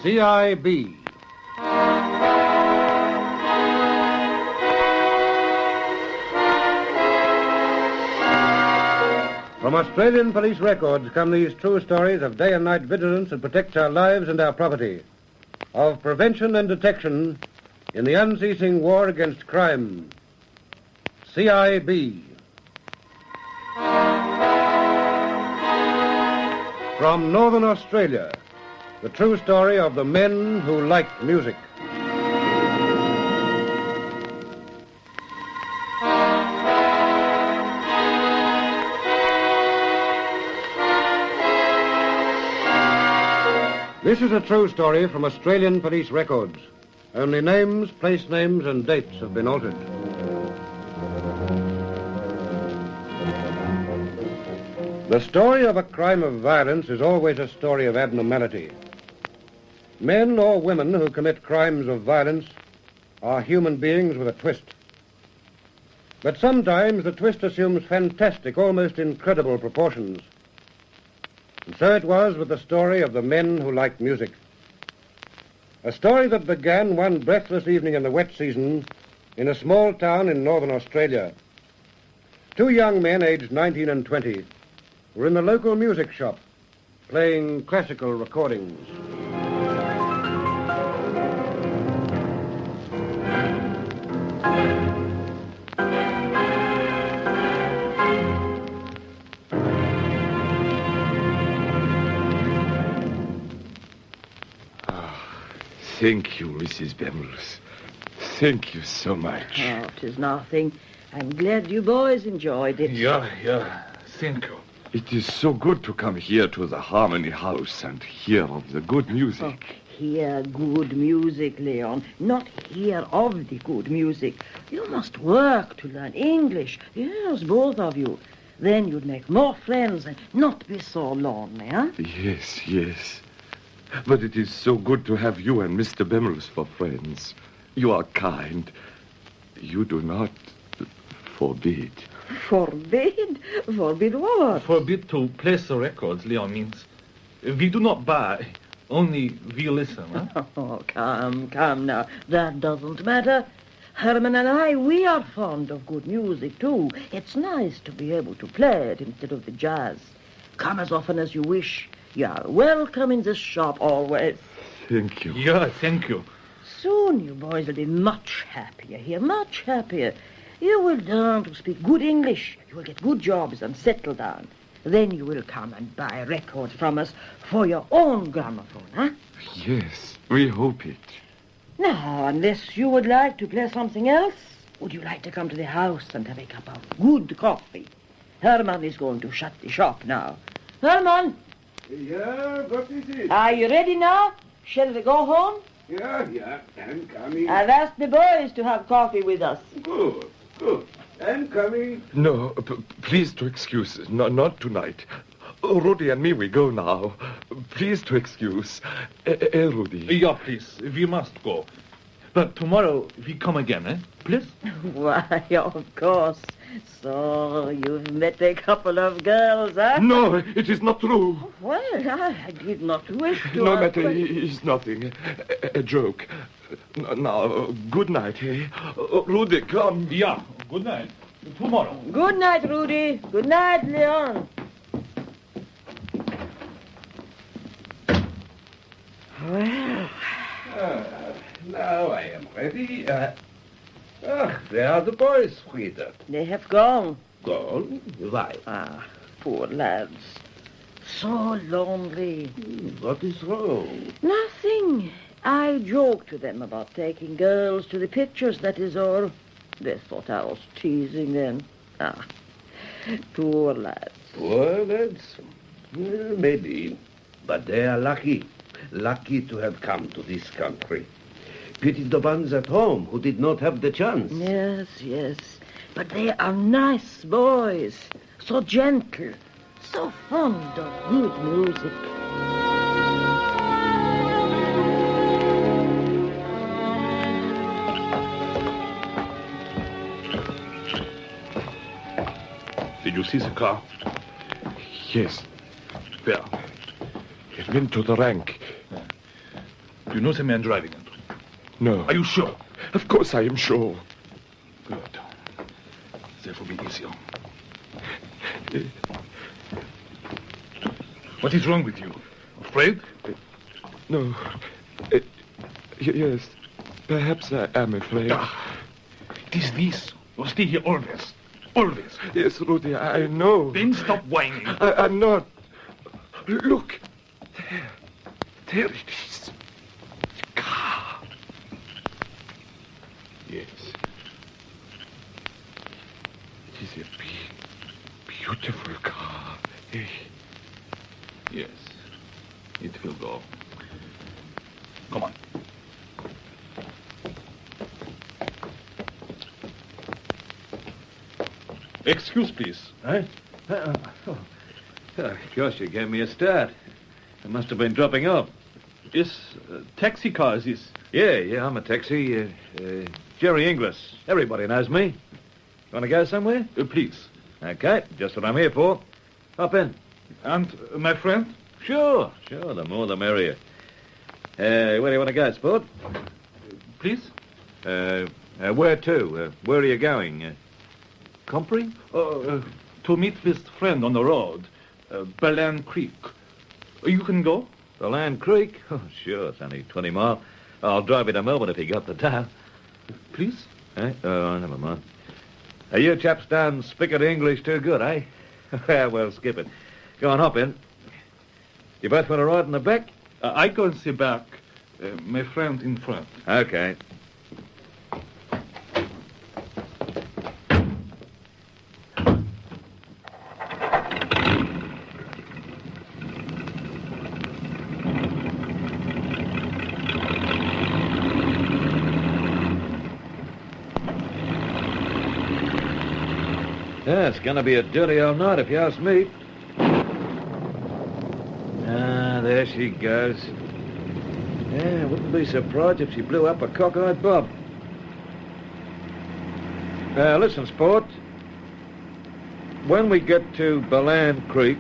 CIB. From Australian police records come these true stories of day and night vigilance that protects our lives and our property, of prevention and detection in the unceasing war against crime. CIB. From Northern Australia, the true story of the men who liked music. This is a true story from Australian police records. Only names, place names, and dates have been altered. The story of a crime of violence is always a story of abnormality. Men or women who commit crimes of violence are human beings with a twist. But sometimes the twist assumes fantastic, almost incredible proportions. And so it was with the story of the men who liked music. A story that began one breathless evening in the wet season in a small town in northern Australia. Two young men, aged 19 and 20, were in the local music shop playing classical recordings. Thank you, Mrs. Bemrose. Thank you so much. Oh, 'tis nothing. I'm glad you boys enjoyed it. Yeah. Thank you. It is so good to come here to the Harmony House and hear of the good music. Hear good music, Leon. Not hear of the good music. You must work to learn English. Yes, both of you. Then you'd make more friends and not be so lonely, huh? Yes. But it is so good to have you and Mr. Bemrose for friends. You are kind. You do not forbid. Forbid? Forbid what? Forbid to place the records, Leon means. We do not buy, only we listen, huh? Oh, come now. That doesn't matter. Herman and I, we are fond of good music, too. It's nice to be able to play it instead of the jazz. Come as often as you wish. You are welcome in this shop always. Thank you. Yeah, thank you. Soon you boys will be much happier here, much happier. You will learn to speak good English. You will get good jobs and settle down. Then you will come and buy records from us for your own gramophone, huh? Yes, we hope it. Now, unless you would like to play something else, would you like to come to the house and have a cup of good coffee? Herman is going to shut the shop now. Herman! Yeah, what is it? Are you ready now? Shall we go home? Yeah, I'm coming. I've asked the boys to have coffee with us. Good. I'm coming. No, please to excuse. No, not tonight. Rudy and me, we go now. Please to excuse. Rudy. Yeah, please, we must go. But tomorrow we come again, eh? Please? Why, of course. So, you've met a couple of girls, huh? No, it is not true. Well, I did not wish to... No matter, it's nothing. A joke. Now, good night, eh? Rudy, come. Yeah, good night. Tomorrow. Good night, Rudy. Good night, Leon. Well... Now I am ready. There are the boys, Frida. They have gone. Gone? Why? Poor lads. So lonely. What is wrong? Nothing. I joked to them about taking girls to the pictures, that is all. They thought I was teasing them. Poor lads. Poor lads? Maybe. But they are lucky. Lucky to have come to this country. Pity the ones at home who did not have the chance. Yes. But they are nice boys. So gentle. So fond of good music. Did you see the car? Yes. There. It went to the rank. You know the man driving it? No. Are you sure? Of course I am sure. Good. That will be easier. What is wrong with you? Afraid? No. Yes. Perhaps I am afraid. It is this. You'll stay here always. Always. Yes, Rudy, I know. Then stop whining. I'm not. Look. There it is. The car. Yes. It is a big, beautiful car. Eh? Yes. It will go. Come on. Excuse, please. Eh? Gosh, you gave me a start. I must have been dropping off. Yes, taxi car is this. Yeah, I'm a taxi. Jerry Inglis. Everybody knows me. Want to go somewhere? Please. Okay, just what I'm here for. Hop in. And my friend? Sure, the more the merrier. Where do you want to go, sport? Please? Where to? Where are you going? Compre? To meet with friend on the road. Balan Creek. You can go? The Land Creek? Oh, sure, it's only 20 mile. I'll drive you to Melbourne if you got the tow. Please? Eh? Oh, never mind. You chaps don't speak it English too good, eh? Well, skip it. Go on, hop in. You both want to ride in the back? I go and see back. My friend in front. Okay. Yeah, it's going to be a dirty old night if you ask me. Ah, there she goes. Yeah, wouldn't be surprised if she blew up a cockeyed bob. Listen, sport. When we get to Balan Creek,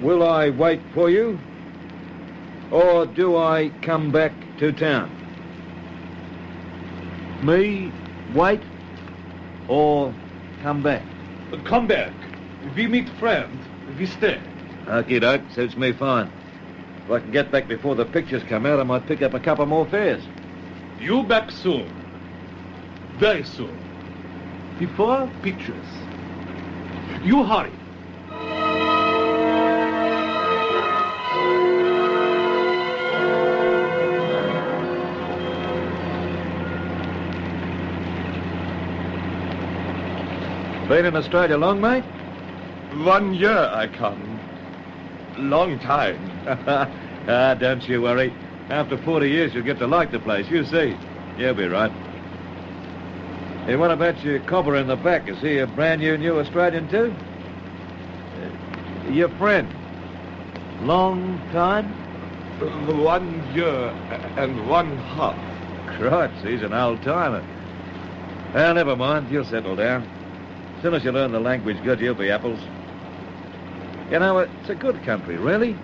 will I wait for you? Or do I come back to town? Me wait or come back? Come back. We meet friend. We stay. Okie doke, suits me fine. If I can get back before the pictures come out, I might pick up a couple more fares. You back soon. Very soon. Before pictures. You hurry. Been in Australia long, mate? 1 year I come. Long time. Don't you worry. After 40 years, you'll get to like the place. You see. You'll be right. Hey, what about your cobber in the back? Is he a brand new Australian too? Your friend. Long time? 1 year and 1/2. Crotch, he's an old timer. Well, never mind. You'll settle down. As soon as you learn the language good, you'll be apples. You know, it's a good country, really.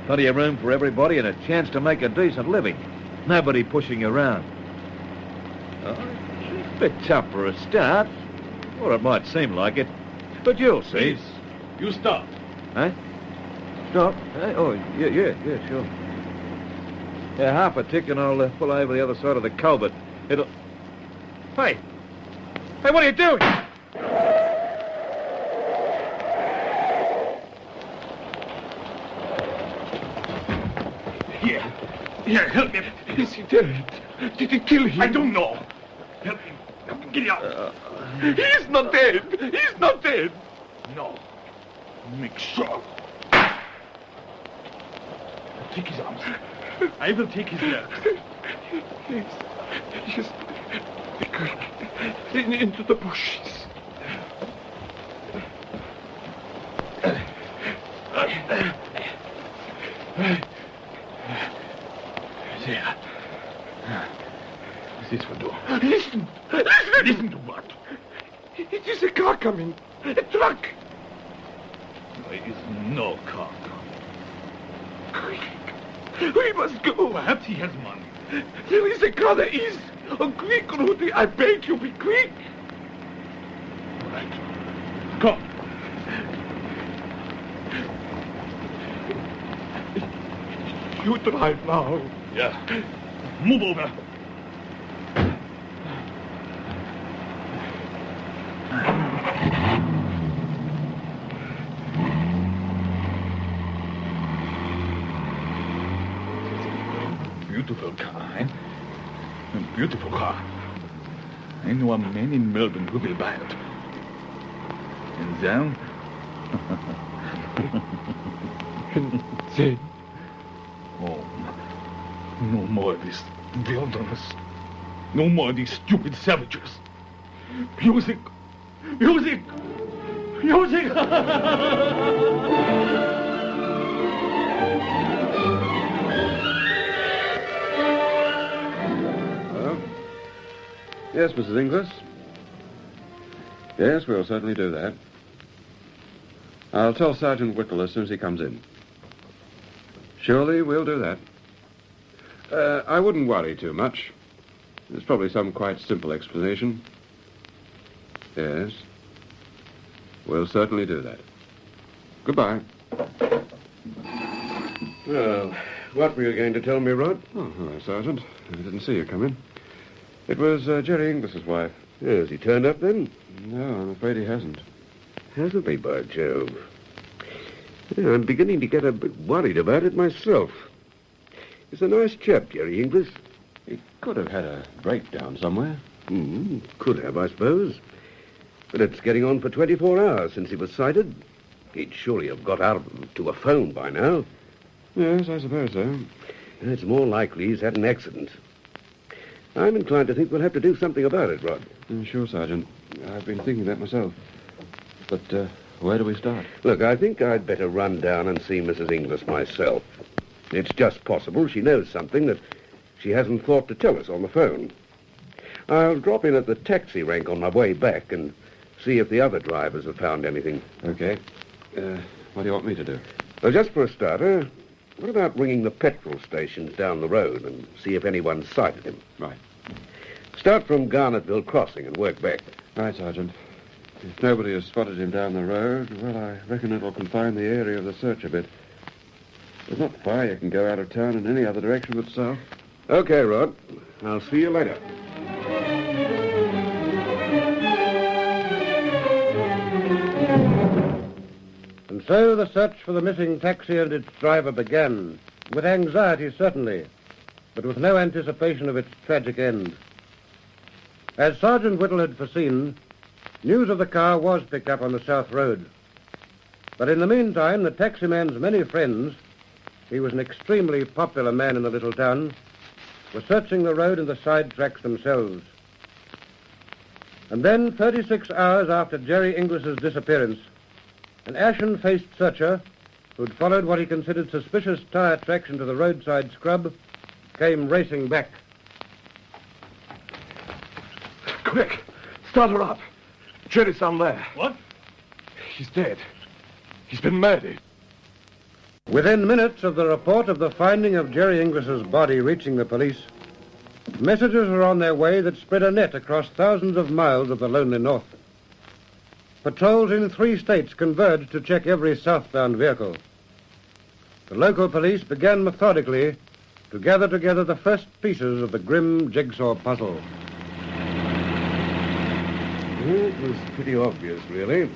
Plenty of room for everybody and a chance to make a decent living. Nobody pushing you around. Oh, it's a bit tough for a start. Or it might seem like it. But you'll see. Please. You stop. Huh? Stop? Oh, yeah, sure. Yeah, half a tick and I'll pull over the other side of the culvert. It'll... Hey, what are you doing? Here, help me. Is he dead? Did he kill him? I don't know. Help me. Get out. He's not dead. He's not dead. No. Make sure. Take his arms. I will take his legs. Yes. Quick. Into the bushes. There. This will do. Listen. Listen to what? It is a car coming. A truck. There is no car. Quick. We must go. Perhaps he has money. There is a car there is. Oh, quick, Rudy. I beg you, be quick. All right. Come. You drive now. Yeah. Move over. Beautiful car, eh? A beautiful car. I know a man in Melbourne who will buy it. And then... Then? Oh, no more of this wilderness. No more of these stupid savages. Music! Music! Music! Yes, Mrs. Inglis. Yes, we'll certainly do that. I'll tell Sergeant Whittle as soon as he comes in. Surely, we'll do that. I wouldn't worry too much. There's probably some quite simple explanation. Yes. We'll certainly do that. Goodbye. Well, what were you going to tell me, Rod? Oh, hello, Sergeant. I didn't see you come in. It was Jerry Inglis's wife. Has he turned up then? No, I'm afraid he hasn't. Hasn't he, by Jove? Yeah, I'm beginning to get a bit worried about it myself. He's a nice chap, Jerry Inglis. He could have had a breakdown somewhere. Could have, I suppose. But it's getting on for 24 hours since he was sighted. He'd surely have got out to a phone by now. Yes, I suppose so. It's more likely he's had an accident. I'm inclined to think we'll have to do something about it, Rod. Sure, Sergeant. I've been thinking that myself. But where do we start? Look, I think I'd better run down and see Mrs. Inglis myself. It's just possible she knows something that she hasn't thought to tell us on the phone. I'll drop in at the taxi rank on my way back and see if the other drivers have found anything. Okay. What do you want me to do? Well, just for a starter, what about ringing the petrol stations down the road and see if anyone's sighted him? Right. Start from Garnetville Crossing and work back. Right, Sergeant. If nobody has spotted him down the road, well, I reckon it'll confine the area of the search a bit. There's not far you can go out of town in any other direction but south. Okay, Rod. I'll see you later. And so the search for the missing taxi and its driver began, with anxiety certainly, but with no anticipation of its tragic end. As Sergeant Whittle had foreseen, news of the car was picked up on the South Road. But in the meantime, the taximan's many friends, he was an extremely popular man in the little town, were searching the road and the side tracks themselves. And then, 36 hours after Jerry Inglis's disappearance, an ashen-faced searcher, who'd followed what he considered suspicious tire tracks into the roadside scrub, came racing back. Quick, start her up. Jerry's down there. What? He's dead. He's been murdered. Within minutes of the report of the finding of Jerry Inglis's body reaching the police, messages were on their way that spread a net across thousands of miles of the lonely north. Patrols in 3 states converged to check every southbound vehicle. The local police began methodically to gather together the first pieces of the grim jigsaw puzzle. It was pretty obvious, really.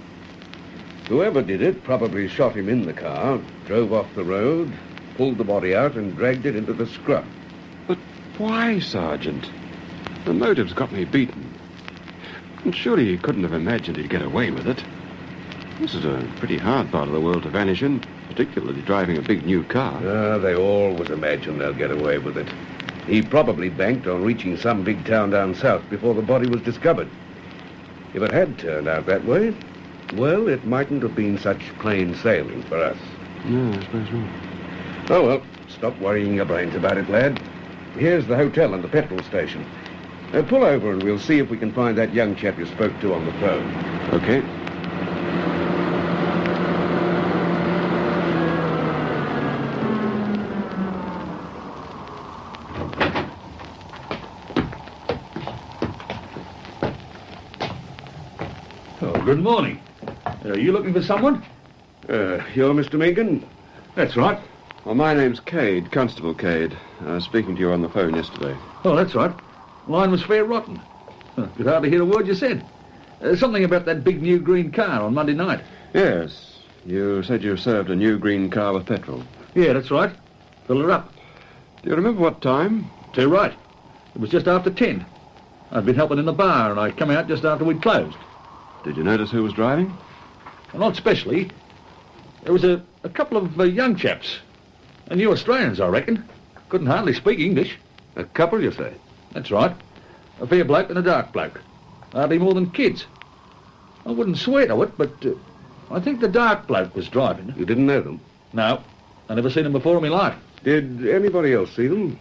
Whoever did it probably shot him in the car, drove off the road, pulled the body out and dragged it into the scrub. But why, Sergeant? The motive's got me beaten. And surely he couldn't have imagined he'd get away with it. This is a pretty hard part of the world to vanish in, particularly driving a big new car. They always imagine they'll get away with it. He probably banked on reaching some big town down south before the body was discovered. If it had turned out that way, well, it mightn't have been such plain sailing for us. No, I suppose not. Oh, well, stop worrying your brains about it, lad. Here's the hotel and the petrol station. Pull over and we'll see if we can find that young chap you spoke to on the phone. Okay. Good morning. Are you looking for someone? You're Mr. Megan? That's right. Well, my name's Cade, Constable Cade. I was speaking to you on the phone yesterday. Oh, that's right. Line was fair rotten. Could hardly hear a word you said. Something about that big new green car on Monday night. Yes. You said you served a new green car with petrol. Yeah, that's right. Fill her up. Do you remember what time? Too right. It was just after 10. I'd been helping in the bar, and I come out just after we'd closed. Did you notice who was driving? Well, not specially. There was a couple of young chaps. And you Australians, I reckon. Couldn't hardly speak English. A couple, you say? That's right. A fair bloke and a dark bloke. Hardly more than kids. I wouldn't swear to it, but I think the dark bloke was driving. You didn't know them? No. I never seen them before in my life. Did anybody else see them?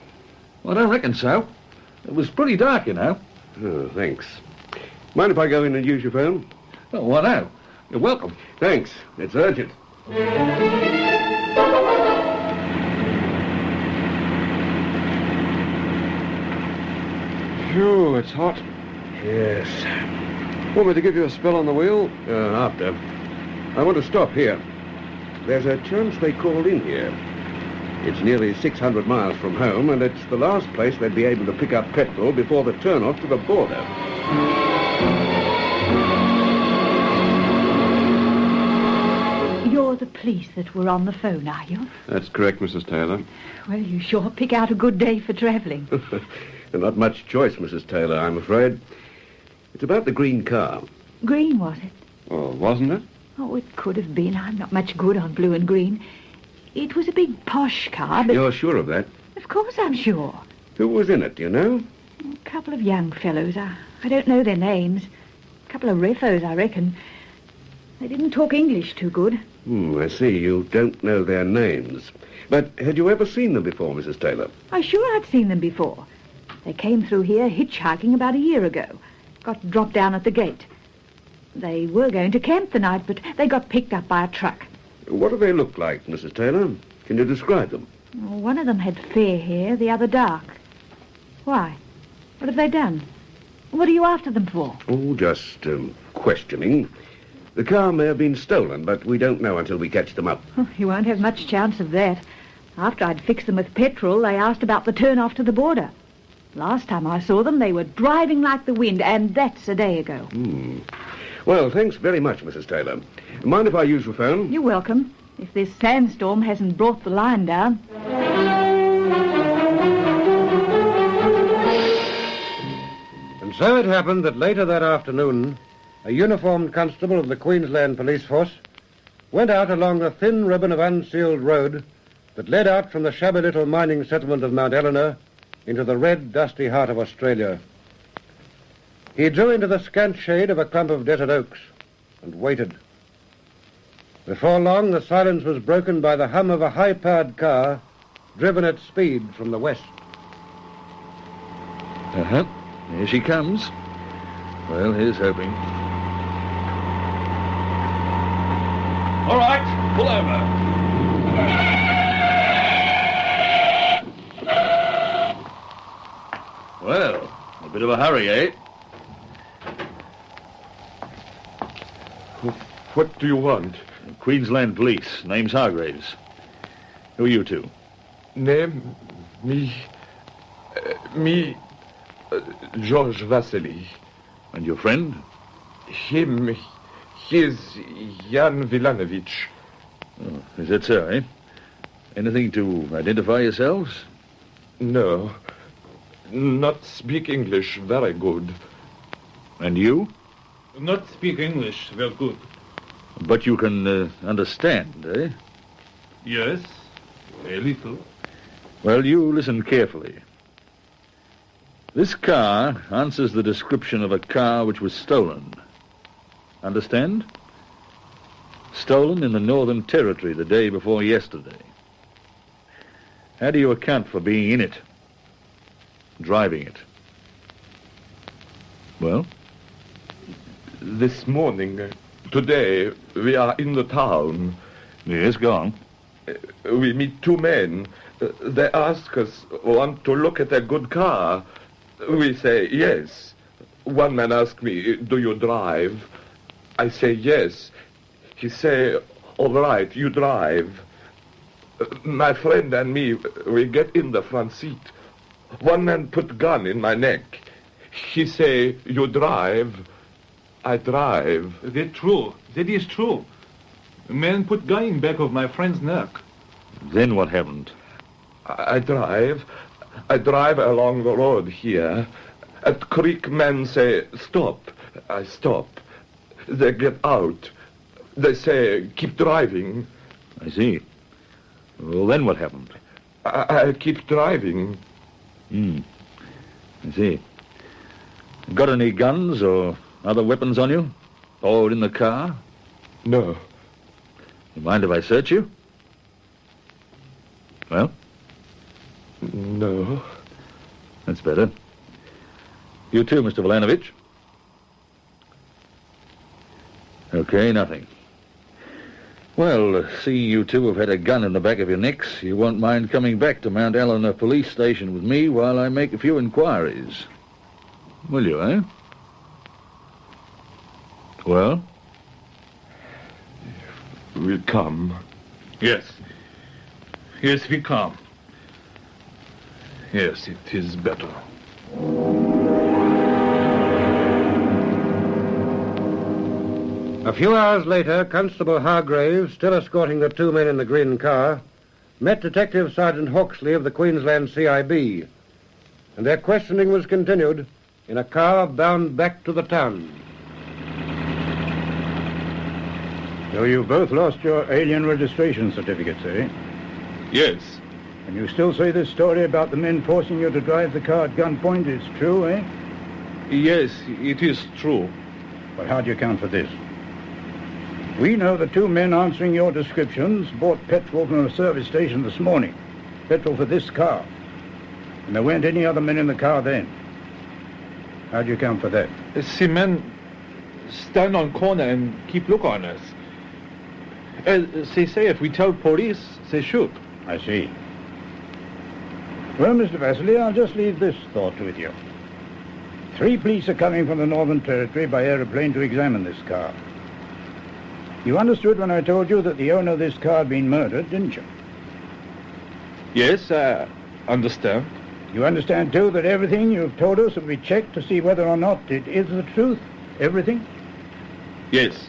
Well, I don't reckon so. It was pretty dark, you know. Oh, thanks. Mind if I go in and use your phone? Oh, why no? You're welcome. Thanks. It's urgent. Phew, it's hot. Yes. Want me to give you a spell on the wheel? After. I want to stop here. There's a chance they called in here. It's nearly 600 miles from home, and it's the last place they'd be able to pick up petrol before the turn-off to the border. You're the police that were on the phone, are you? That's correct, Mrs. Taylor. Well, you sure pick out a good day for travelling. Not much choice, Mrs. Taylor, I'm afraid. It's about the green car. Green, was it? Oh, wasn't it? Oh, it could have been. I'm not much good on blue and green. It was a big posh car, but... You're sure of that? Of course I'm sure. Who was in it, do you know? A couple of young fellows. I don't know their names. A couple of riffos, I reckon. They didn't talk English too good. I see. You don't know their names. But had you ever seen them before, Mrs. Taylor? I sure I'd seen them before. They came through here hitchhiking about a year ago. Got dropped down at the gate. They were going to camp the night, but they got picked up by a truck. What do they look like, Mrs. Taylor? Can you describe them? One of them had fair hair, the other dark. Why? What have they done? What are you after them for? Oh, just questioning. The car may have been stolen, but we don't know until we catch them up. You won't have much chance of that. After I'd fixed them with petrol, they asked about the turn-off to the border. Last time I saw them, they were driving like the wind, and that's a day ago. Well, thanks very much, Mrs. Taylor. Mind if I use your phone? You're welcome, if this sandstorm hasn't brought the line down. And so it happened that later that afternoon, a uniformed constable of the Queensland Police Force went out along the thin ribbon of unsealed road that led out from the shabby little mining settlement of Mount Eleanor into the red, dusty heart of Australia. He drew into the scant shade of a clump of desert oaks and waited. Before long, the silence was broken by the hum of a high-powered car driven at speed from the west. Uh-huh. Here she comes. Well, here's hoping. All right, pull over. Well, a bit of a hurry, eh? What do you want? Queensland Police. Name's Hargraves. Who are you two? Name? Me, George Vasily. And your friend? Him, he is Jan Vilanovich. Oh, is that so, eh? Anything to identify yourselves? No, not speak English very good. And you? Not speak English very good. But you can understand, eh? Yes, a little. Well, you listen carefully. This car answers the description of a car which was stolen. Understand? Stolen in the Northern Territory the day before yesterday. How do you account for being in it? Driving it? Well? This morning, today, we are in the town. Yes, go on. We meet two men. They ask us, want to look at a good car. We say, yes. One man asked me, do you drive? I say yes. He say, all right, you drive. My friend and me, we get in the front seat. One man put gun in my neck. He say, you drive. I drive. That's true. That is true. A man put gun in back of my friend's neck. Then what happened? I drive. I drive along the road here. At creek, men say, stop. I stop. They get out. They say, keep driving. I see. Well, then what happened? I keep driving. I see. Got any guns or other weapons on you? Or in the car? No. You mind if I search you? Well? No. That's better. You too, Mr. Volanovich. Okay, nothing. Well, see you two have had a gun in the back of your necks. You won't mind coming back to Mount Eleanor Police Station with me while I make a few inquiries. Will you, eh? Well? We'll come. Yes. Yes, we come. Yes, it is better. A few hours later, Constable Hargraves, still escorting the two men in the green car, met Detective Sergeant Hawksley of the Queensland CIB, and their questioning was continued in a car bound back to the town. So you both lost your alien registration certificates, eh? Yes. And you still say this story about the men forcing you to drive the car at gunpoint is true, eh? Yes, it is true. But how do you account for this? We know the two men answering your descriptions bought petrol from a service station this morning. Petrol for this car. And there weren't any other men in the car then. How do you account for that? The men stand on corner and keep look on us. They say if we tell police, they shoot. I see. Well, Mr. Vasily, I'll just leave this thought with you. 3 police are coming from the Northern Territory by aeroplane to examine this car. You understood when I told you that the owner of this car had been murdered, didn't you? Yes, I understand. You understand, too, that everything you've told us will be checked to see whether or not it is the truth? Everything? Yes.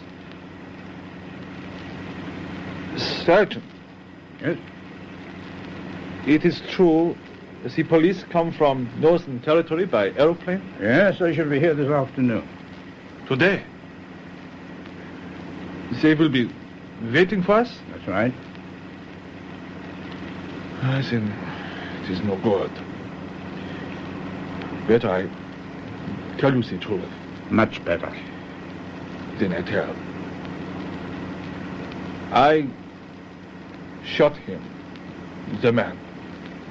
Sergeant. Yes? It is true the police come from Northern Territory by aeroplane? Yes, I shall be here this afternoon. Today? They will be waiting for us? That's right. I think it is no good. Better I tell you the truth. Much better. Then I tell. I shot him, the man.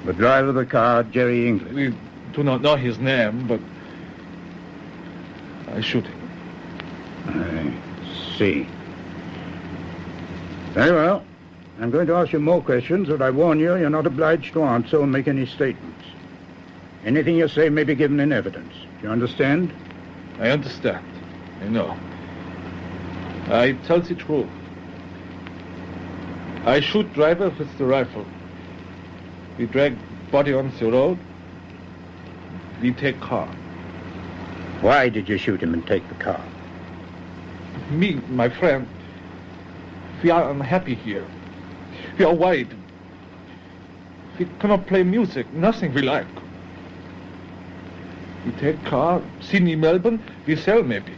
The driver of the car, Jerry English. We do not know his name, but I shoot him. I see. Very well. I'm going to ask you more questions, but I warn you, you're not obliged to answer or make any statements. Anything you say may be given in evidence. Do you understand? I understand. I know. I tell the truth. I shoot driver with the rifle. We drag body on the road. We take car. Why did you shoot him and take the car? Me, my friend, we are unhappy here. We are worried. We cannot play music, nothing we like. We take car, Sydney, Melbourne, we sell maybe.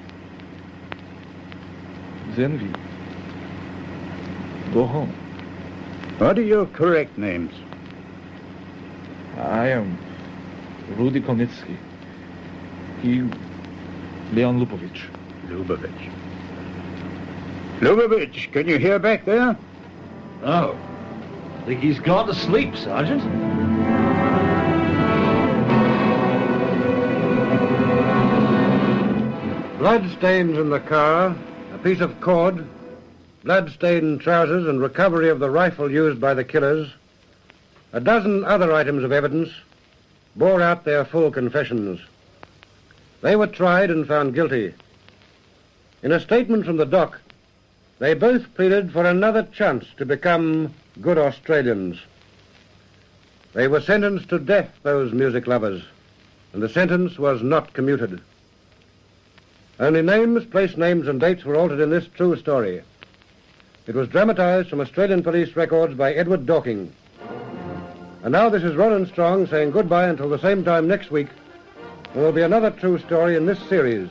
Then we go home. What are your correct names? I am Rudy Konitsky. He, Leon Lubovich. Lubovich. Lubovich, can you hear back there? Oh. I think he's gone to sleep, Sergeant. Blood stains in the car, a piece of cord, blood-stained trousers, and recovery of the rifle used by the killers, a dozen other items of evidence, bore out their full confessions. They were tried and found guilty. In a statement from the dock, they both pleaded for another chance to become good Australians. They were sentenced to death, those music lovers, and the sentence was not commuted. Only names, place names, and dates were altered in this true story. It was dramatized from Australian police records by Edward Dorking. And now this is Roland Strong saying goodbye until the same time next week. There will be another true story in this series,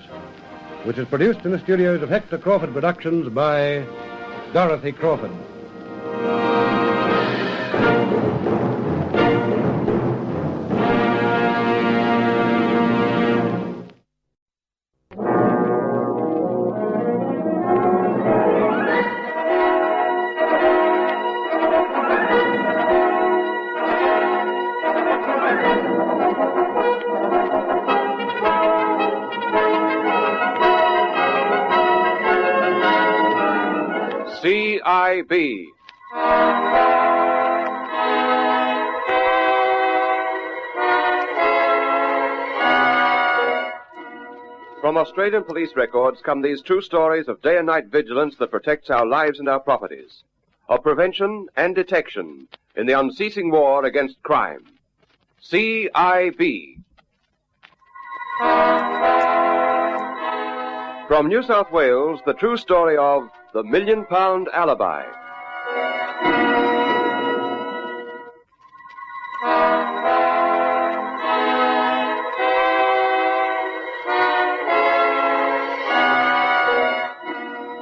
which is produced in the studios of Hector Crawford Productions by Dorothy Crawford. CIB. From Australian police records come these true stories of day and night vigilance that protects our lives and our properties, of prevention and detection in the unceasing war against crime. CIB. From New South Wales, the true story of the £1 Million Alibi.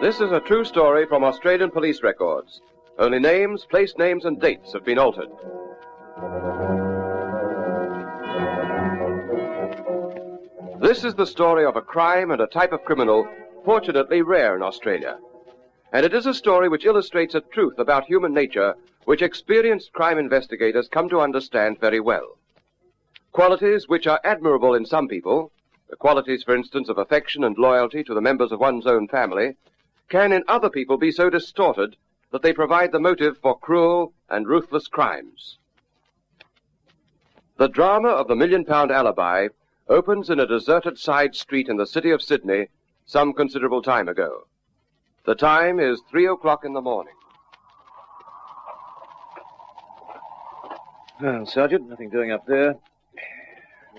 This is a true story from Australian police records. Only names, place names, and dates have been altered. This is the story of a crime and a type of criminal fortunately rare in Australia. And it is a story which illustrates a truth about human nature which experienced crime investigators come to understand very well. Qualities which are admirable in some people, the qualities, for instance, of affection and loyalty to the members of one's own family, can in other people be so distorted that they provide the motive for cruel and ruthless crimes. The drama of the £1 Million Alibi opens in a deserted side street in the city of Sydney some considerable time ago. The time is 3 o'clock in the morning. Well, Sergeant, nothing doing up there.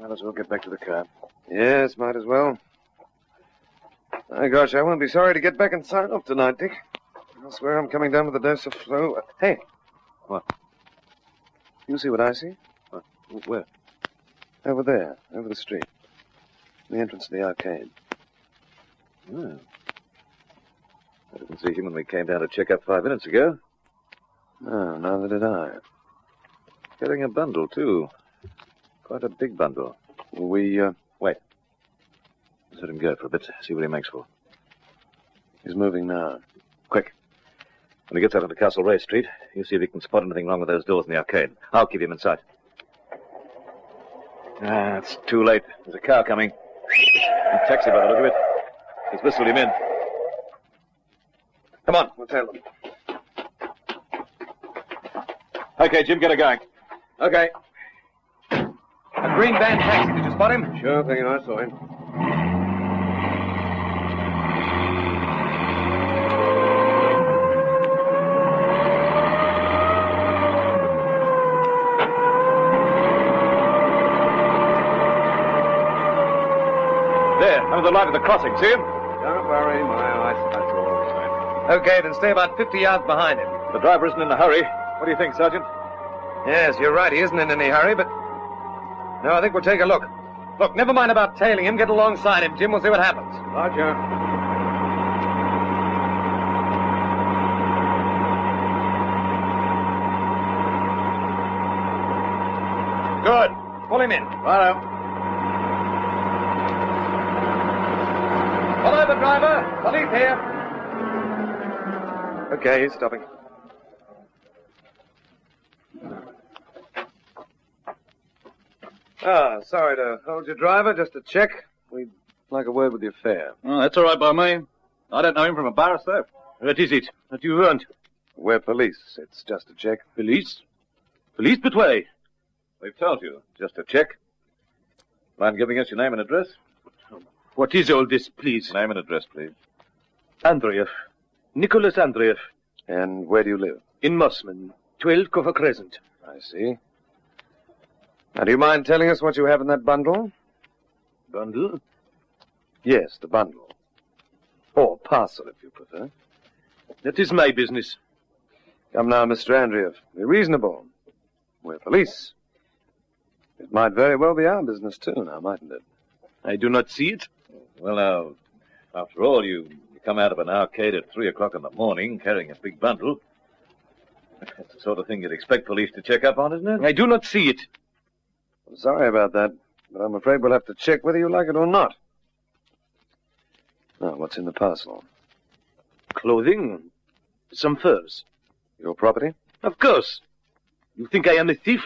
Might as well get back to the car. Yes, might as well. My gosh, I won't be sorry to get back and sign off tonight, Dick. I swear I'm coming down with a dose of flu. Hey. What? You see what I see? What? Where? Over there, over the street. The entrance to the arcade. Oh. I didn't see him when we came down to check up 5 minutes ago. No, neither did I. Carrying a bundle, too. Quite a big bundle. We, Wait. Let's let him go for a bit, see what he makes for. He's moving now. Quick. When he gets out onto Castlereagh Street, you see if you can spot anything wrong with those doors in the arcade. I'll keep him in sight. Ah, it's too late. There's a car coming. A taxi by the look of it. He's whistled him in. Come on, we'll tail them. Okay, Jim, get her going. Okay. A green van taxi. Did you spot him? Sure thing, I saw him. There, under the light of the crossing. See him? Don't worry, my eyesight's all right. Okay, then stay about 50 yards behind him. The driver isn't in a hurry. What do you think, Sergeant? Yes, you're right. He isn't in any hurry, but... No, I think we'll take a look. Look, never mind about tailing him. Get alongside him, Jim. We'll see what happens. Roger. Good. Pull him in. Righto. Pull over, driver. Police here. Okay, he's stopping. Sorry to hold you, driver. Just a check. We'd like a word with your fare. Oh, that's all right by me. I don't know him from a bar of soap. What is it that you want? We're police. It's just a check. Police? Police betway. They've told you. Just a check. Mind giving us your name and address? What is all this, please? Name and address, please. Andreev. Nicholas Andreev. And where do you live? In Mossman, 12 Cover Crescent. I see. Now, do you mind telling us what you have in that bundle? Bundle? Yes, the bundle. Or parcel, if you prefer. That is my business. Come now, Mr. Andreev. Be reasonable. We're police. It might very well be our business, too, now, mightn't it? I do not see it. Well, now, after all, you come out of an arcade at 3 o'clock in the morning carrying a big bundle. That's the sort of thing you'd expect police to check up on, isn't it? I do not see it. I'm sorry about that, but I'm afraid we'll have to check whether you like it or not. Now, what's in the parcel? Clothing. Some furs. Your property? Of course. You think I am a thief?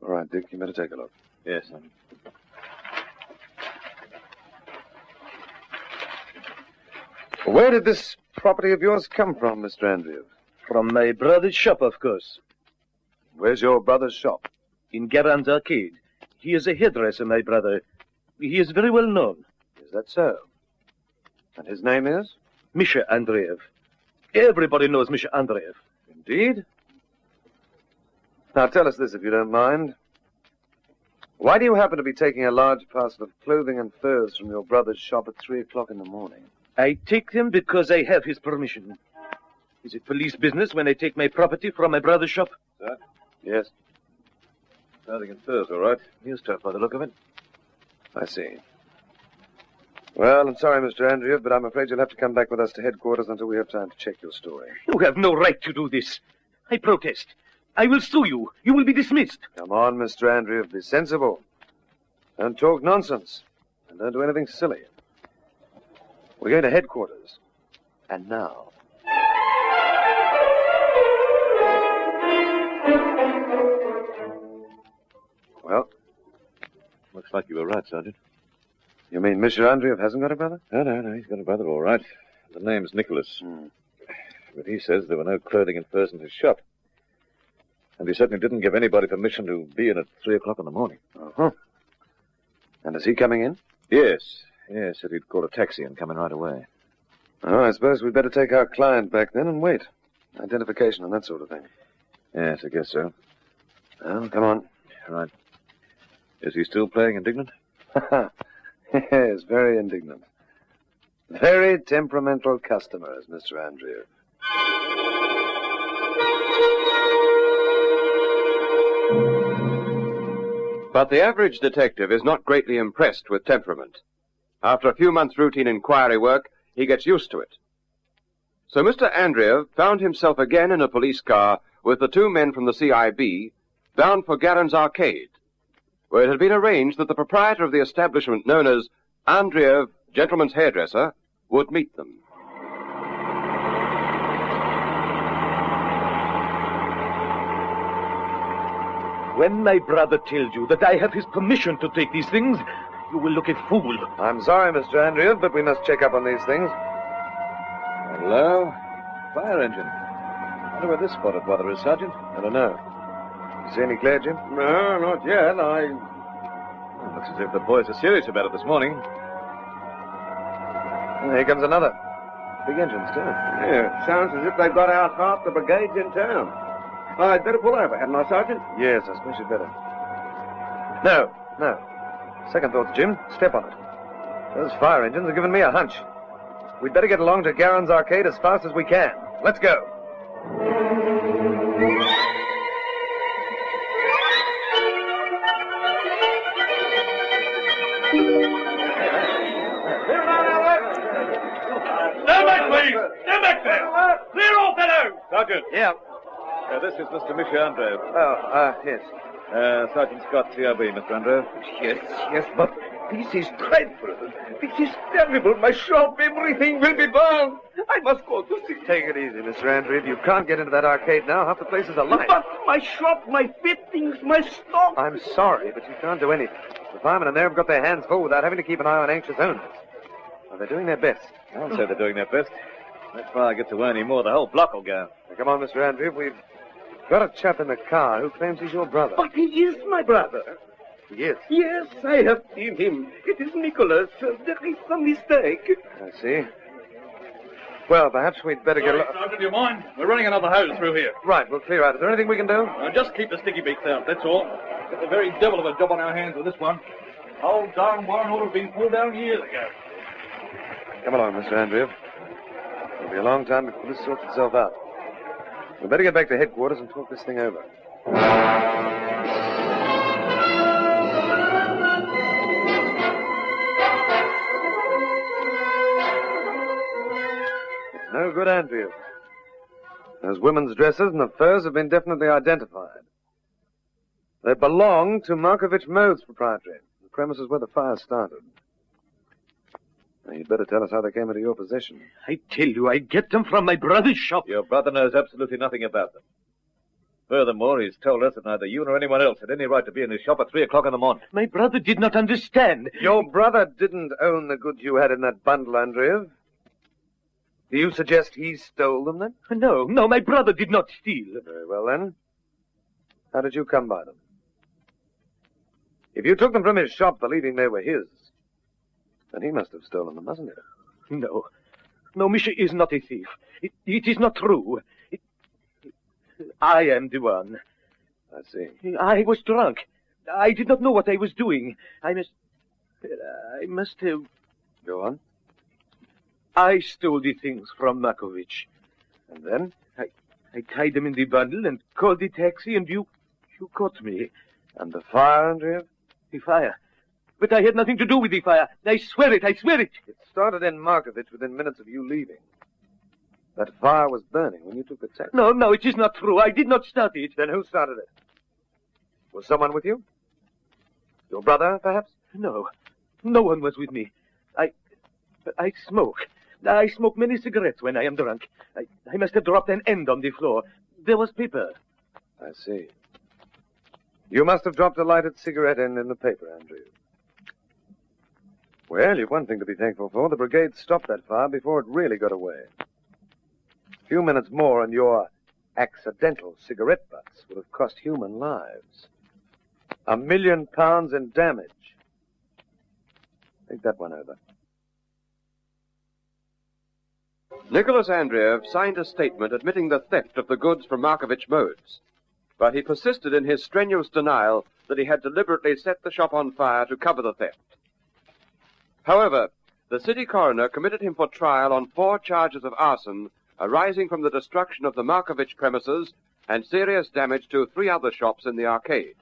All right, Dick, you better take a look. Yes, Where did this property of yours come from, Mr. Andreev? From my brother's shop, of course. Where's your brother's shop? In Garand's Arcade. He is a hairdresser, my brother. He is very well known. Is that so? And his name is? Misha Andreev. Everybody knows Misha Andreev. Indeed? Now, tell us this, if you don't mind. Why do you happen to be taking a large parcel of clothing and furs from your brother's shop at 3 o'clock in the morning? I take them because I have his permission. Is it police business when I take my property from my brother's shop? Sir? Yes. Clothing and furs, all right. New stuff by the look of it. I see. Well, I'm sorry, Mr. Andreev, but I'm afraid you'll have to come back with us to headquarters until we have time to check your story. You have no right to do this. I protest. I will sue you. You will be dismissed. Come on, Mr. Andreev, be sensible. Don't talk nonsense. And don't do anything silly. We're going to headquarters. And now. Well? Looks like you were right, Sergeant. You mean Mr. Andreev hasn't got a brother? No, he's got a brother, all right. The name's Nicholas. But he says there were no clothing and furs in his shop. And he certainly didn't give anybody permission to be in at 3 o'clock in the morning. Uh-huh. And is he coming in? Yes, said he'd call a taxi and come in right away. Oh, I suppose we'd better take our client back then and wait. Identification and that sort of thing. Yes, I guess so. Well, come on. Right. Is he still playing indignant? Yes, very indignant. Very temperamental customers, Mr. Andreev. But the average detective is not greatly impressed with temperament. After a few months' routine inquiry work, he gets used to it. So Mr. Andreev found himself again in a police car with the two men from the CIB, bound for Garand's Arcade, where it had been arranged that the proprietor of the establishment known as Andreev, Gentleman's Hairdresser, would meet them. When my brother tells you that I have his permission to take these things, you will look a fool. I'm sorry, Mr. Andreev, but we must check up on these things. Hello? Fire engine. I wonder where this spotted bother is, Sergeant. I don't know. You see any clear, Jim? No, not yet. Looks as if the boys are serious about it this morning. And here comes another. Big engines, too. Yeah, sounds as if they've got out half the brigades in town. I'd better pull over, hadn't I, Sergeant? Yes, I suppose you'd better. No. Second thoughts, Jim. Step on it. Those fire engines are giving me a hunch. We'd better get along to Garand's Arcade as fast as we can. Let's go. Stand back, please! Stand back there! Clear all, fellows! Sergeant. Yeah. This is Mr. Misha Andreev. Oh, yes. Sergeant Scott, CIB, Mr. Andreev. Yes, but this is dreadful. This is terrible. My shop, everything will be burned. I must go to see. Take it easy, Mr. Andreev. You can't get into that arcade now. Half the place is alight. But my shop, my fittings, my stock. I'm sorry, but you can't do anything. The firemen in there have got their hands full without having to keep an eye on anxious owners. Well, they're doing their best. I'll say they're doing their best. That fire gets away any more, the whole block will go. Now, come on, Mr. Andreev. We've got a chap in the car who claims he's your brother. But he is my brother. He is? Yes, I have seen him. It is Nicholas. There is some mistake. I see. Well, perhaps we'd better get... Sergeant, do you mind? We're running another hose through here. Right, we'll clear out. Is there anything we can do? Just keep the sticky beaks out, that's all. Got the very devil of a job on our hands with this one. Old darn warrant ought to have been pulled down years ago. Come along, Mr. Andreev. It'll be a long time before this sorts itself out. We'd better get back to headquarters and talk this thing over. It's no good, Andreev. Those women's dresses and the furs have been definitely identified. They belong to Markovich Modes Proprietary, the premises where the fire started. Now, you'd better tell us how they came into your possession. I tell you, I get them from my brother's shop. Your brother knows absolutely nothing about them. Furthermore, he's told us that neither you nor anyone else had any right to be in his shop at 3 o'clock in the morning. My brother did not understand. Your brother didn't own the goods you had in that bundle, Andreev. Do you suggest he stole them, then? No, my brother did not steal. Very well, then. How did you come by them? If you took them from his shop believing they were his, then he must have stolen them, mustn't he? No, Misha is not a thief. It is not true. I am the one. I see. I was drunk. I did not know what I was doing. I must have... Go on. I stole the things from Markovich. And then? I tied them in the bundle and called the taxi, and you caught me. And the fire, Andreev? The fire? But I had nothing to do with the fire. I swear it. It started in Markovich within minutes of you leaving. That fire was burning when you took the taxi. No, it is not true. I did not start it. Then who started it? Was someone with you? Your brother, perhaps? No one was with me. I smoke. I smoke many cigarettes when I am drunk. I must have dropped an end on the floor. There was paper. I see. You must have dropped a lighted cigarette end in the paper, Andrew. Well, you've one thing to be thankful for. The brigade stopped that fire before it really got away. A few minutes more and your accidental cigarette butts would have cost human lives. £1 million in damage. Think that one over. Nicholas Andreev signed a statement admitting the theft of the goods from Markovich Modes, but he persisted in his strenuous denial that he had deliberately set the shop on fire to cover the theft. However, the city coroner committed him for trial on 4 charges of arson arising from the destruction of the Markovich premises and serious damage to 3 other shops in the arcade.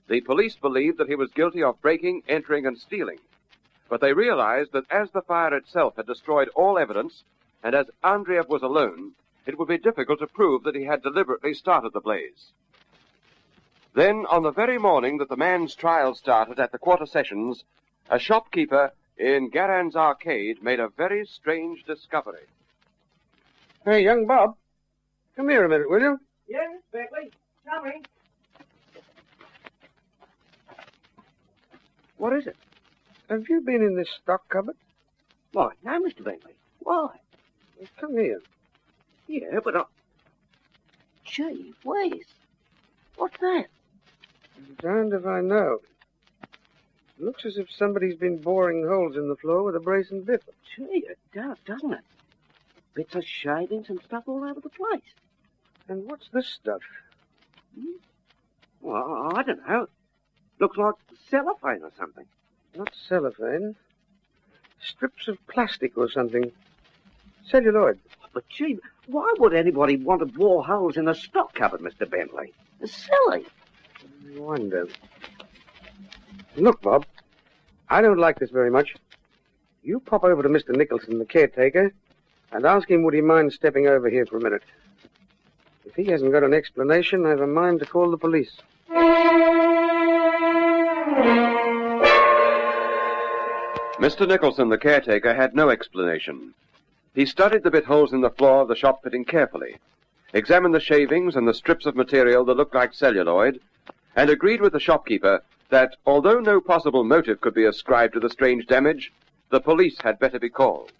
The police believed that he was guilty of breaking, entering, and stealing, but they realized that as the fire itself had destroyed all evidence, and as Andreev was alone, it would be difficult to prove that he had deliberately started the blaze. Then, on the very morning that the man's trial started at the quarter sessions, a shopkeeper in Garan's arcade made a very strange discovery. Hey, young Bob, come here a minute, will you? Yes, Bentley. Coming. What is it? Have you been in this stock cupboard? Why, no, Mr. Bentley. Why? Well, come here. Yeah, but Gee whiz. What's that? I'm darned if I know. It looks as if somebody's been boring holes in the floor with a brace and bit. Gee, it does, doesn't it? Bits of shavings and stuff all over the place. And what's this stuff? Well, I don't know. Looks like cellophane or something. Not cellophane. Strips of plastic or something. Celluloid. But, gee, why would anybody want to bore holes in a stock cupboard, Mr. Bentley? It's silly. I wonder. Look, Bob, I don't like this very much. You pop over to Mr. Nicholson, the caretaker, and ask him would he mind stepping over here for a minute. If he hasn't got an explanation, I've a mind to call the police. Mr. Nicholson, the caretaker, had no explanation. He studied the bit holes in the floor of the shop fitting carefully, examined the shavings and the strips of material that looked like celluloid, and agreed with the shopkeeper that, although no possible motive could be ascribed to the strange damage, the police had better be called.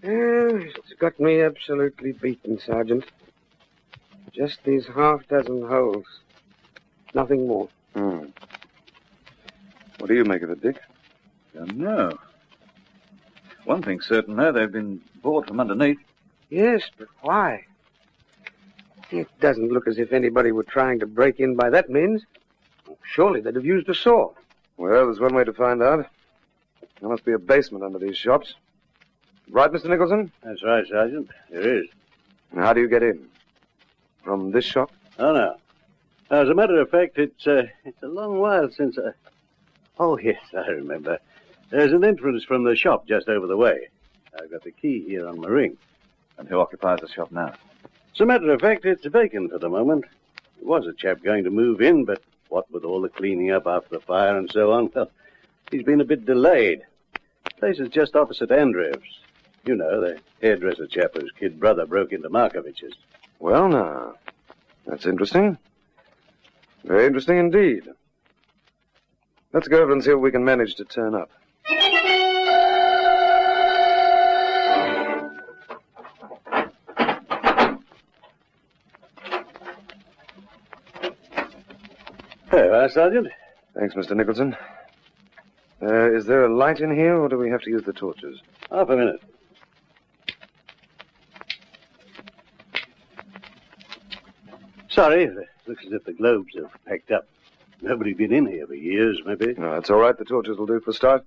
It's got me absolutely beaten, Sergeant. Just these half-dozen holes. Nothing more. What do you make of it, Dick? Don't know. One thing's certain, though, they've been bought from underneath. Yes, but why? It doesn't look as if anybody were trying to break in by that means. Surely they'd have used a saw. Well, there's one way to find out. There must be a basement under these shops. Right, Mr. Nicholson? That's right, Sergeant. There is. And how do you get in? From this shop? Oh, no. As a matter of fact, it's a long while since I... Oh, yes, I remember. There's an entrance from the shop just over the way. I've got the key here on my ring. And who occupies the shop now? As a matter of fact, it's vacant for the moment. There was a chap going to move in, but what with all the cleaning up after the fire and so on, well, he's been a bit delayed. The place is just opposite Andrew's. You know, the hairdresser chap whose kid brother broke into Markovich's. Well, now, that's interesting. Very interesting indeed. Let's go over and see what we can manage to turn up. There you are, Sergeant. Thanks, Mr. Nicholson. Is there a light in here, or do we have to use the torches? Half a minute. Sorry, it looks as if the globes have packed up. Nobody been in here for years, maybe. No, that's all right. The torches will do for a start.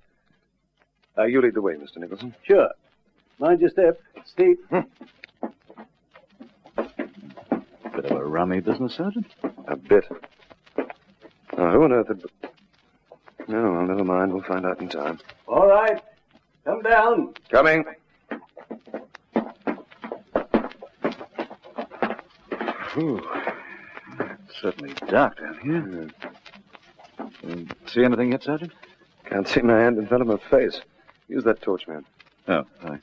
You lead the way, Mr. Nicholson. Sure. Mind your step. It's steep. Bit of a rummy business, Sergeant? A bit. Now, who on earth had... No, well, never mind. We'll find out in time. All right. Come down. Coming. Whew. It's certainly dark down here. See anything yet, Sergeant? Can't see my hand in front of my face. Use that torch, man. Oh, aye.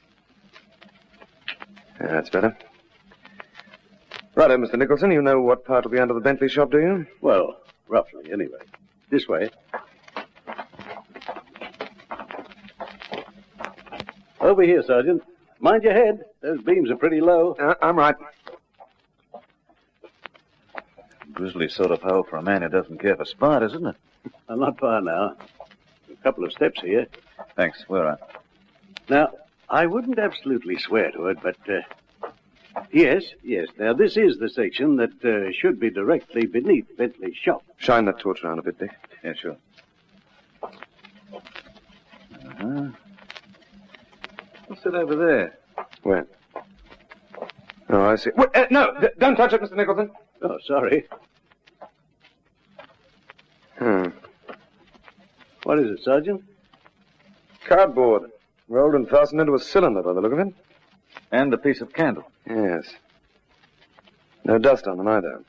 Yeah, that's better. Righto, Mr. Nicholson. You know what part will be under the Bentley shop, do you? Well, roughly, anyway. This way. Over here, Sergeant. Mind your head. Those beams are pretty low. I'm right. Grisly sort of hole for a man who doesn't care for spiders, isn't it? I'm not far now. A couple of steps here. Thanks. We're right. Now, I wouldn't absolutely swear to it, but... Yes. Now, this is the section that should be directly beneath Bentley's shop. Shine that torch around a bit, Dick. Yeah, sure. What's it over there? Where? Oh, I see. Wait, no, don't touch it, Mr. Nicholson. Oh, sorry. What is it, Sergeant? Cardboard. Rolled and fastened into a cylinder by the look of it. And a piece of candle. Yes. No dust on them either.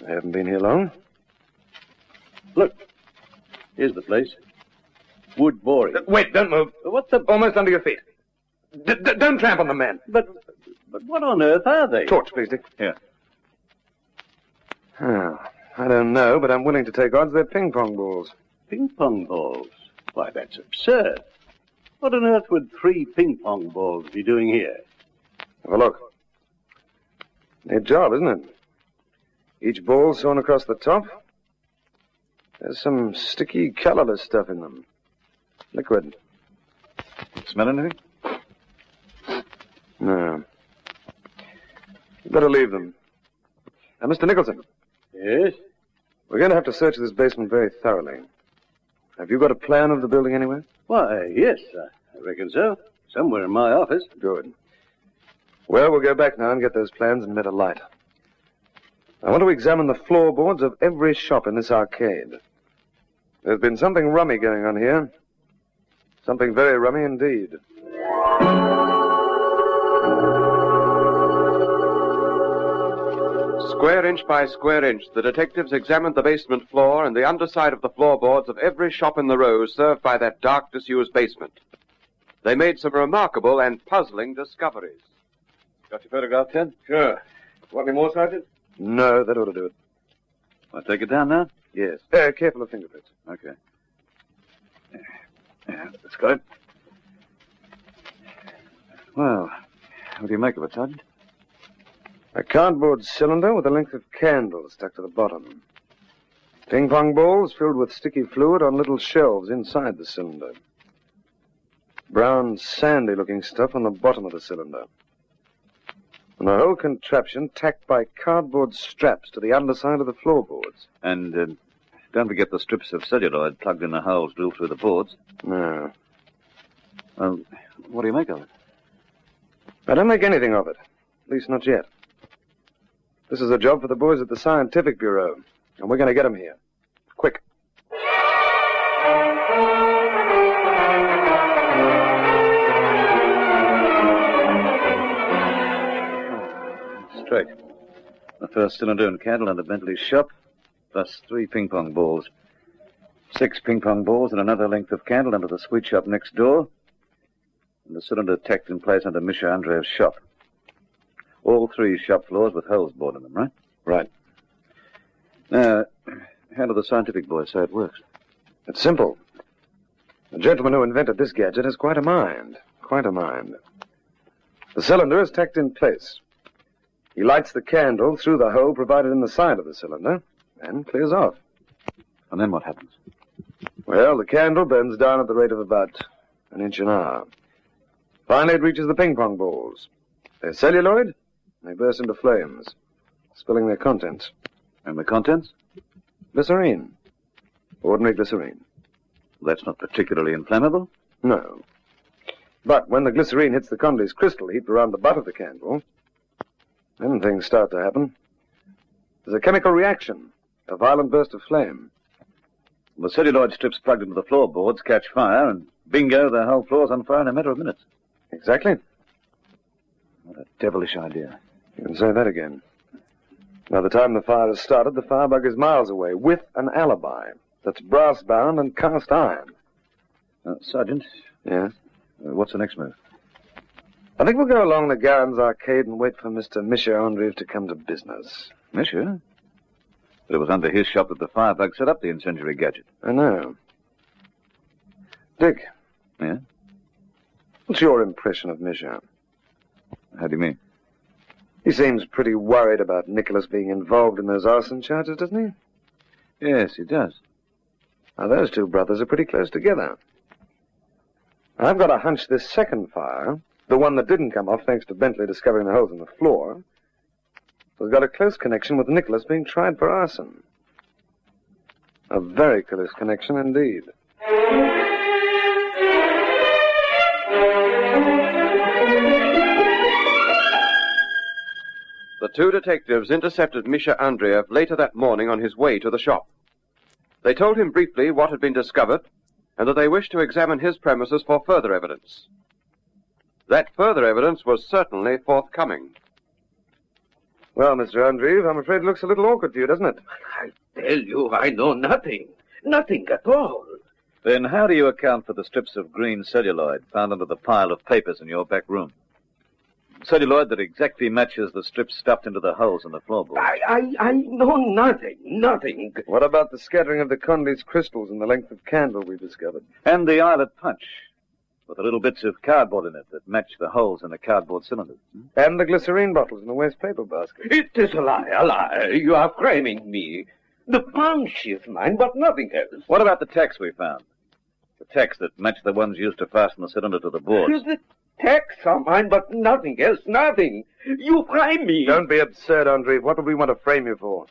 They haven't been here long. Look. Here's the place. Wood boring. Wait, don't move. What the... Almost under your feet. Don't tramp on the men. But what on earth are they? Torch, please, Dick. Here. Oh, I don't know, but I'm willing to take odds they're ping-pong balls. Ping-pong balls? Why, that's absurd. What on earth would 3 ping-pong balls be doing here? Have a look. Neat job, isn't it? Each ball sewn across the top. There's some sticky, colorless stuff in them. Liquid. Smell anything? No. You'd better leave them. Now, Mr. Nicholson. Yes? We're going to have to search this basement very thoroughly. Have you got a plan of the building anywhere? Why, yes, I reckon so. Somewhere in my office. Good. Well, we'll go back now and get those plans and met a light. I want to examine the floorboards of every shop in this arcade. There's been something rummy going on here. Something very rummy indeed. Square inch by square inch, the detectives examined the basement floor and the underside of the floorboards of every shop in the row served by that dark, disused basement. They made some remarkable and puzzling discoveries. Got your photograph, Ted? Sure. Want any more, Sergeant? No, that ought to do it. I'll take it down now? Yes. Careful of fingerprints. Okay. Yeah, that's good. Well, what do you make of it, Sergeant? A cardboard cylinder with a length of candle stuck to the bottom. Ping-pong balls filled with sticky fluid on little shelves inside the cylinder. brown, sandy-looking stuff on the bottom of the cylinder. And the whole contraption tacked by cardboard straps to the underside of the floorboards. And don't forget the strips of celluloid plugged in the holes drilled through the boards. No. What do you make of it? I don't make anything of it. At least not yet. This is a job for the boys at the Scientific Bureau, and we're going to get them here. Quick. Straight. The first cylinder and candle under Bentley's shop, plus 3 ping-pong balls. 6 ping-pong balls and another length of candle under the sweet shop next door, and the cylinder tacked in place under Misha Andreev's shop. All 3 shop floors with holes bored in them, right? Right. Now, how do the scientific boys say it works? It's simple. The gentleman who invented this gadget has quite a mind. Quite a mind. The cylinder is tacked in place. He lights the candle through the hole provided in the side of the cylinder and clears off. And then what happens? Well, the candle burns down at the rate of about an inch an hour. Finally, it reaches the ping-pong balls. They're celluloid, and they burst into flames, spilling their contents. And the contents? Glycerine. Ordinary glycerine. That's not particularly inflammable? No. But when the glycerine hits the Condy's crystal heaped around the butt of the candle, then things start to happen. There's a chemical reaction, a violent burst of flame. The celluloid strips plugged into the floorboards catch fire, and bingo, the whole floor's on fire in a matter of minutes. Exactly. What a devilish idea. You can say that again. By the time the fire has started, the firebug is miles away, with an alibi that's brass-bound and cast iron. Sergeant? Yes? What's the next move? I think we'll go along the Garens Arcade and wait for Mr. Misha Andreev to come to business. Misha? But it was under his shop that the firebug set up the incendiary gadget. I know. Dick. Yeah? What's your impression of Misha? How do you mean? He seems pretty worried about Nicholas being involved in those arson charges, doesn't he? Yes, he does. Now, those 2 brothers are pretty close together. I've got a hunch this second fire, the one that didn't come off thanks to Bentley discovering the holes in the floor, has got a close connection with Nicholas being tried for arson. A very close connection indeed. The 2 detectives intercepted Misha Andreev later that morning on his way to the shop. They told him briefly what had been discovered and that they wished to examine his premises for further evidence. That further evidence was certainly forthcoming. Well, Mr. Andreev, I'm afraid it looks a little awkward for you, doesn't it? I tell you, I know nothing. Nothing at all. Then how do you account for the strips of green celluloid found under the pile of papers in your back room? Celluloid that exactly matches the strips stuffed into the holes in the floorboards. I know nothing. Nothing. What about the scattering of the Condy's crystals and the length of candle we discovered? And the eyelet punch, with the little bits of cardboard in it that match the holes in the cardboard cylinders. And the glycerine bottles in the waste paper basket. It is a lie, a lie. You are framing me. The punch is mine, but nothing else. What about the tacks we found? The tacks that match the ones used to fasten the cylinder to the boards. The tacks are mine, but nothing else, nothing. You frame me. Don't be absurd, Andreev. What would we want to frame you for?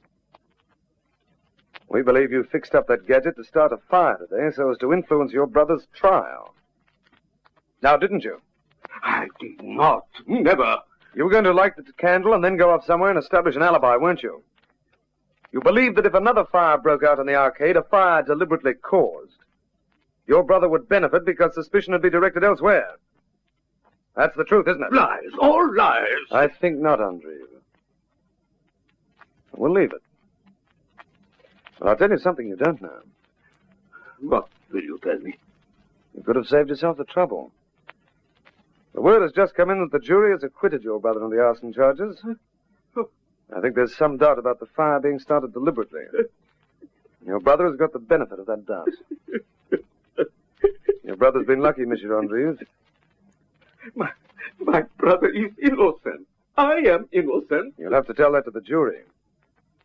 We believe you fixed up that gadget to start a fire today so as to influence your brother's trial. Now, didn't you? I did not. Never. You were going to light the candle and then go off somewhere and establish an alibi, weren't you? You believed that if another fire broke out in the arcade, a fire deliberately caused, your brother would benefit because suspicion would be directed elsewhere. That's the truth, isn't it? Lies. All lies. I think not, Andreev. We'll leave it. But I'll tell you something you don't know. What will you tell me? You could have saved yourself the trouble. The word has just come in that the jury has acquitted your brother on the arson charges. I think there's some doubt about the fire being started deliberately. Your brother has got the benefit of that doubt. Your brother's been lucky, Mr. Andreev. My brother is innocent. I am innocent. You'll have to tell that to the jury.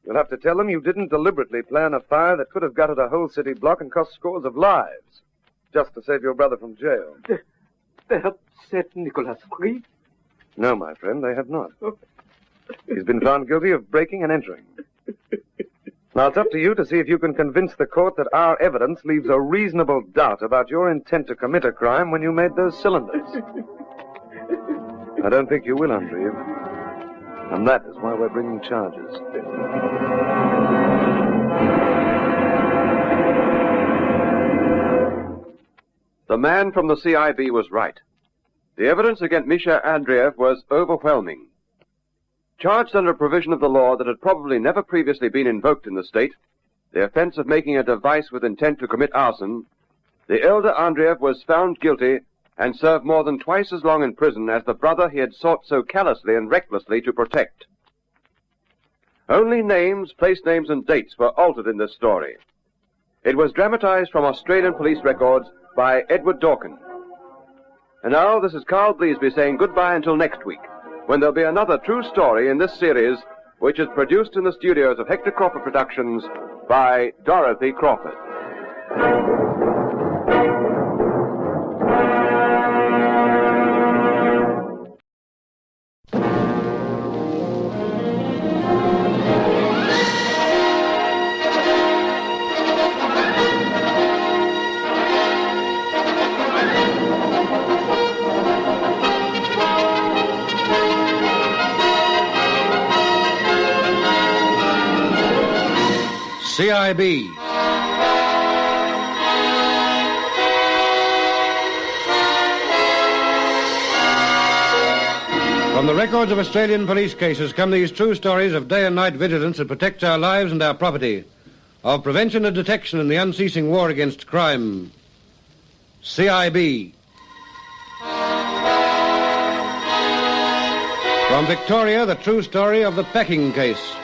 You'll have to tell them you didn't deliberately plan a fire that could have gutted a whole city block and cost scores of lives, just to save your brother from jail. They have set Nicholas free? No, my friend, they have not. He's been found guilty of breaking and entering. Now, it's up to you to see if you can convince the court that our evidence leaves a reasonable doubt about your intent to commit a crime when you made those cylinders. I don't think you will, Andreev. And that is why we're bringing charges. The man from the CIB was right. The evidence against Misha Andreev was overwhelming. Charged under a provision of the law that had probably never previously been invoked in the state, the offense of making a device with intent to commit arson, the elder Andreev was found guilty and served more than twice as long in prison as the brother he had sought so callously and recklessly to protect. Only names, place names, and dates were altered in this story. It was dramatized from Australian police records by Edward Dawkins. And now, this is Carl Bleasby saying goodbye until next week, when there'll be another true story in this series, which is produced in the studios of Hector Crawford Productions by Dorothy Crawford. CIB. From the records of Australian police cases come these true stories of day and night vigilance that protects our lives and our property, of prevention and detection in the unceasing war against crime. CIB. From Victoria, the true story of the packing case.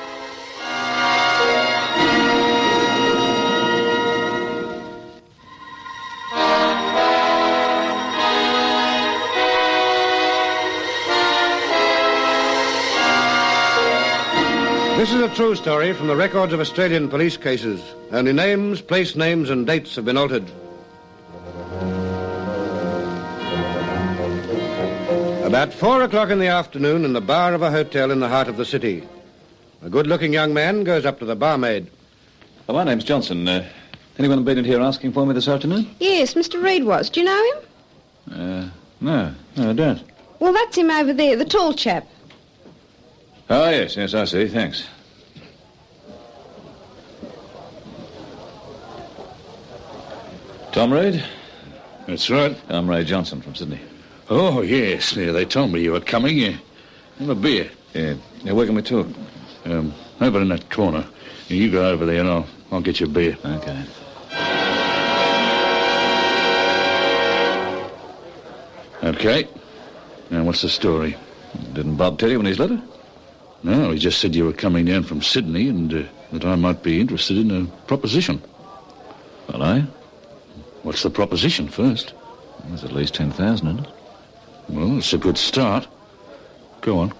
This is a true story from the records of Australian police cases. Only names, place names, and dates have been altered. About 4 o'clock in the afternoon in the bar of a hotel in the heart of the city, a good-looking young man goes up to the barmaid. Oh, my name's Johnson. Anyone been in here asking for me this afternoon? Yes, Mr. Reed was. Do you know him? No, I don't. Well, that's him over there, the tall chap. Oh, yes, I see. Thanks. Tom Reed? That's right. I'm Ray Johnson from Sydney. Oh, yes. Yeah, they told me you were coming. Have a beer. Yeah, where can we talk? Over in that corner. You go over there and I'll get you a beer. Okay. Okay. Now, what's the story? Didn't Bob tell you in his letter? No, he just said you were coming down from Sydney and that I might be interested in a proposition. Well, I? What's the proposition first? There's at least 10,000 in it. Well, it's a good start. Go on.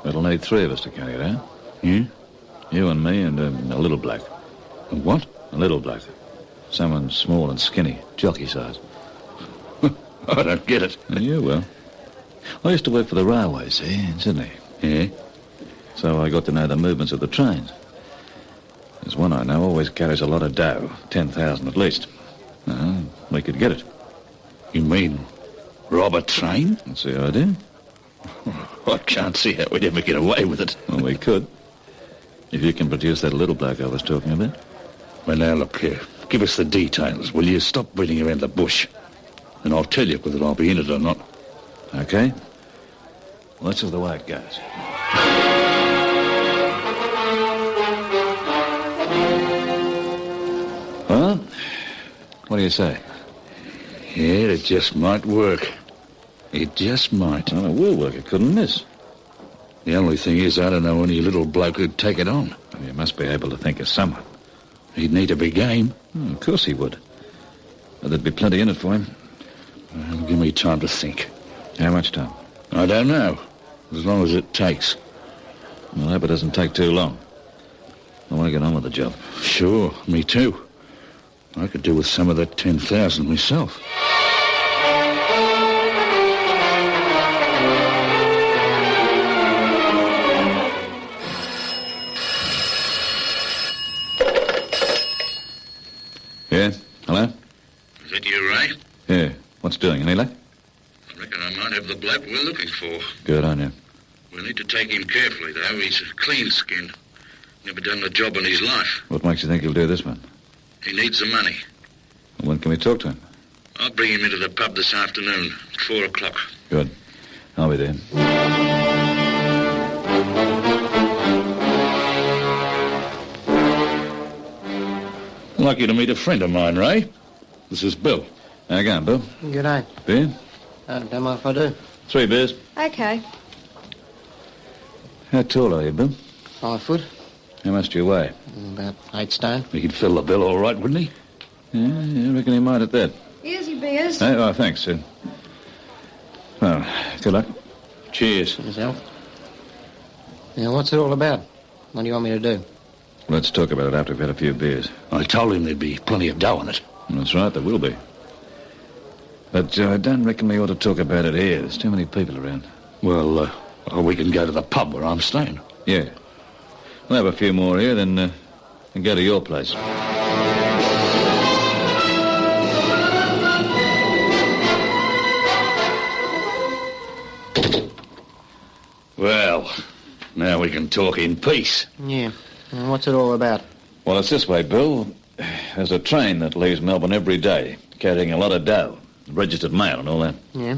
It'll need 3 of us to carry it out. Yeah? You and me and a little black. A what? A little black. Someone small and skinny, jockey size. I don't get it. You will. I used to work for the railways here in Sydney. Yeah? So I got to know the movements of the trains. There's one I know always carries a lot of dough, 10,000 at least. We could get it. You mean rob a train? That's the idea. I can't see how we'd ever get away with it. Well, we could. If you can produce that little black I was talking about. Well, now, look here. Give us the details, will you? Stop beating around the bush. And I'll tell you whether I'll be in it or not. Okay? Well, that's the way it goes. Well, what do you say? Yeah, it just might work. It just might. Well, it will work. It couldn't miss. The only thing is, I don't know any little bloke who'd take it on. Well, you must be able to think of someone. He'd need to be game. Of course he would. But there'd be plenty in it for him. Well, give me time to think. How much time? I don't know. As long as it takes. Well, I hope it doesn't take too long. I want to get on with the job. Sure, me too. I could do with some of that 10,000 myself. doing? Any luck? I reckon I might have the bloke we're looking for. Good on you. We'll need to take him carefully, though. He's a clean skin. Never done the job in his life. What makes you think he'll do this one? He needs the money. When can we talk to him? I'll bring him into the pub this afternoon at 4 o'clock. Good. I'll be there. Lucky to meet a friend of mine, Ray. This is Bill. How you going, Bill? Good day. Beer? Don't mind if I do. 3 beers. Okay. How tall are you, Bill? 5 foot. How much do you weigh? About 8 stone. He could fill the bill all right, wouldn't he? Yeah, I reckon he might at that. Here's your beers. Hey, oh, thanks, Sid. Well, good luck. Cheers. Yourself. Now, what's it all about? What do you want me to do? Let's talk about it after we've had a few beers. I told him there'd be plenty of dough in it. That's right, there will be. But I don't reckon we ought to talk about it here. There's too many people around. Well, we can go to the pub where I'm staying. Yeah. We'll have a few more here, then go to your place. Well, now we can talk in peace. Yeah. What's it all about? Well, it's this way, Bill. There's a train that leaves Melbourne every day, carrying a lot of dough, registered mail and all that. Yeah.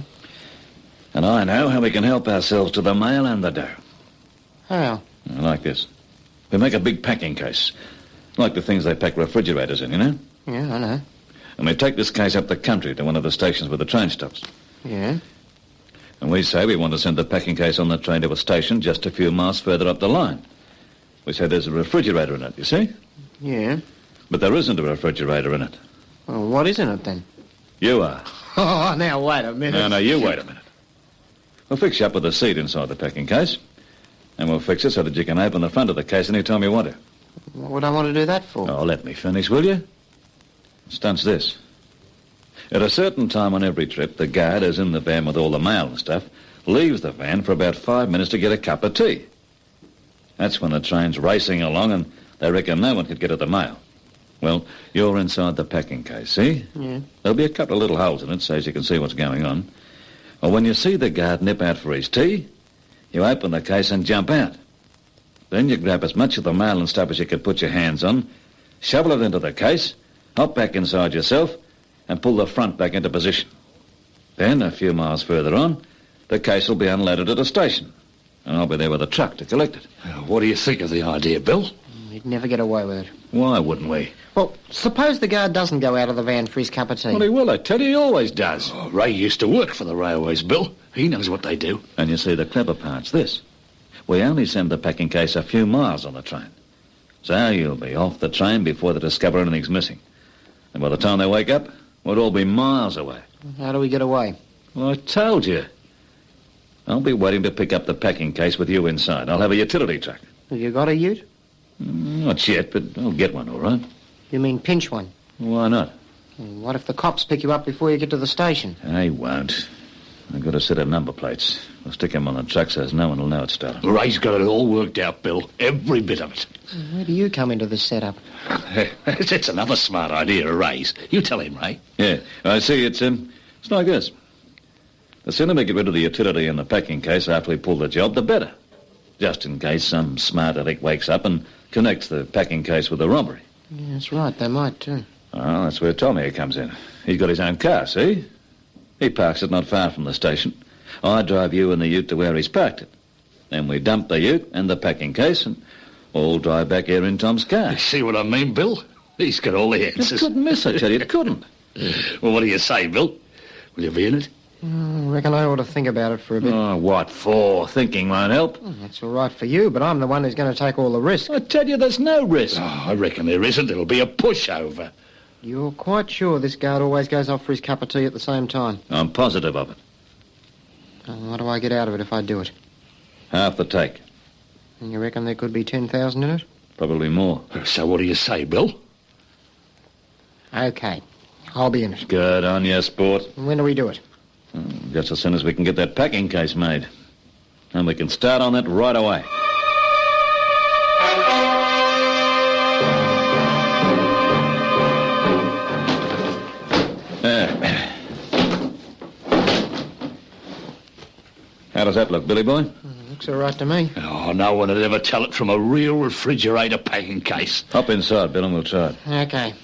And I know how we can help ourselves to the mail and the dough. How? Like this. We make a big packing case, like the things they pack refrigerators in, you know? Yeah, I know. And we take this case up the country to one of the stations where the train stops. Yeah. And we say we want to send the packing case on the train to a station just a few miles further up the line. We say there's a refrigerator in it, you see? Yeah. But there isn't a refrigerator in it. Well, what is in it, then? You are. Oh, now, wait a minute. No, you wait a minute. We'll fix you up with a seat inside the packing case. And we'll fix it so that you can open the front of the case any time you want to. What would I want to do that for? Oh, let me finish, will you? Stunt's this. At a certain time on every trip, the guard who's in the van with all the mail and stuff leaves the van for about 5 minutes to get a cup of tea. That's when the train's racing along and they reckon no one could get at the mail. Well, you're inside the packing case, see? Yeah. There'll be a couple of little holes in it so as you can see what's going on. Well, when you see the guard nip out for his tea, you open the case and jump out. Then you grab as much of the mail and stuff as you can put your hands on, shovel it into the case, hop back inside yourself, and pull the front back into position. Then, a few miles further on, the case will be unloaded at a station, and I'll be there with a truck to collect it. What do you think of the idea, Bill? We'd never get away with it. Why wouldn't we? Well, suppose the guard doesn't go out of the van for his cup of tea. Well, he will, I tell you, he always does. Oh, Ray used to work for the railways, Bill. He knows what they do. And you see, the clever part's this. We only send the packing case a few miles on the train. So you'll be off the train before they discover anything's missing. And by the time they wake up, we'll all be miles away. How do we get away? Well, I told you. I'll be waiting to pick up the packing case with you inside. I'll have a utility truck. Have you got a ute? Not yet, but I'll get one, all right. You mean pinch one? Why not? What if the cops pick you up before you get to the station? They won't. I've got a set of number plates. We'll stick them on the truck so no one will know it's stolen. Ray's got it all worked out, Bill. Every bit of it. Where do you come into this setup? It's another smart idea of Ray's. You tell him, Ray. Yeah, I see. It's like this. The sooner we get rid of the utility in the packing case after we pull the job, the better. Just in case some smart aleck wakes up and connects the packing case with the robbery. Yeah, that's right. They might, too. Oh, that's where Tommy comes in. He's got his own car, see? He parks it not far from the station. I drive you and the ute to where he's parked it. Then we dump the ute and the packing case and all drive back here in Tom's car. You see what I mean, Bill? He's got all the answers. It couldn't miss, I tell you, it couldn't. Well, what do you say, Bill? Will you be in it? I reckon I ought to think about it for a bit. Oh, what for? Thinking won't help. That's all right for you, but I'm the one who's going to take all the risk. I tell you, there's no risk. Oh, I reckon there isn't. It'll be a pushover. You're quite sure this guard always goes off for his cup of tea at the same time? I'm positive of it. What do I get out of it if I do it? Half the take. And you reckon there could be 10,000 in it? Probably more. So what do you say, Bill? Okay. I'll be in it. Good on you, sport. When do we do it? Just as soon as we can get that packing case made. And we can start on it right away. How does that look, Billy boy? Looks all right to me. Oh, no one would ever tell it from a real refrigerator packing case. Hop inside, Bill, and we'll try it. Okay.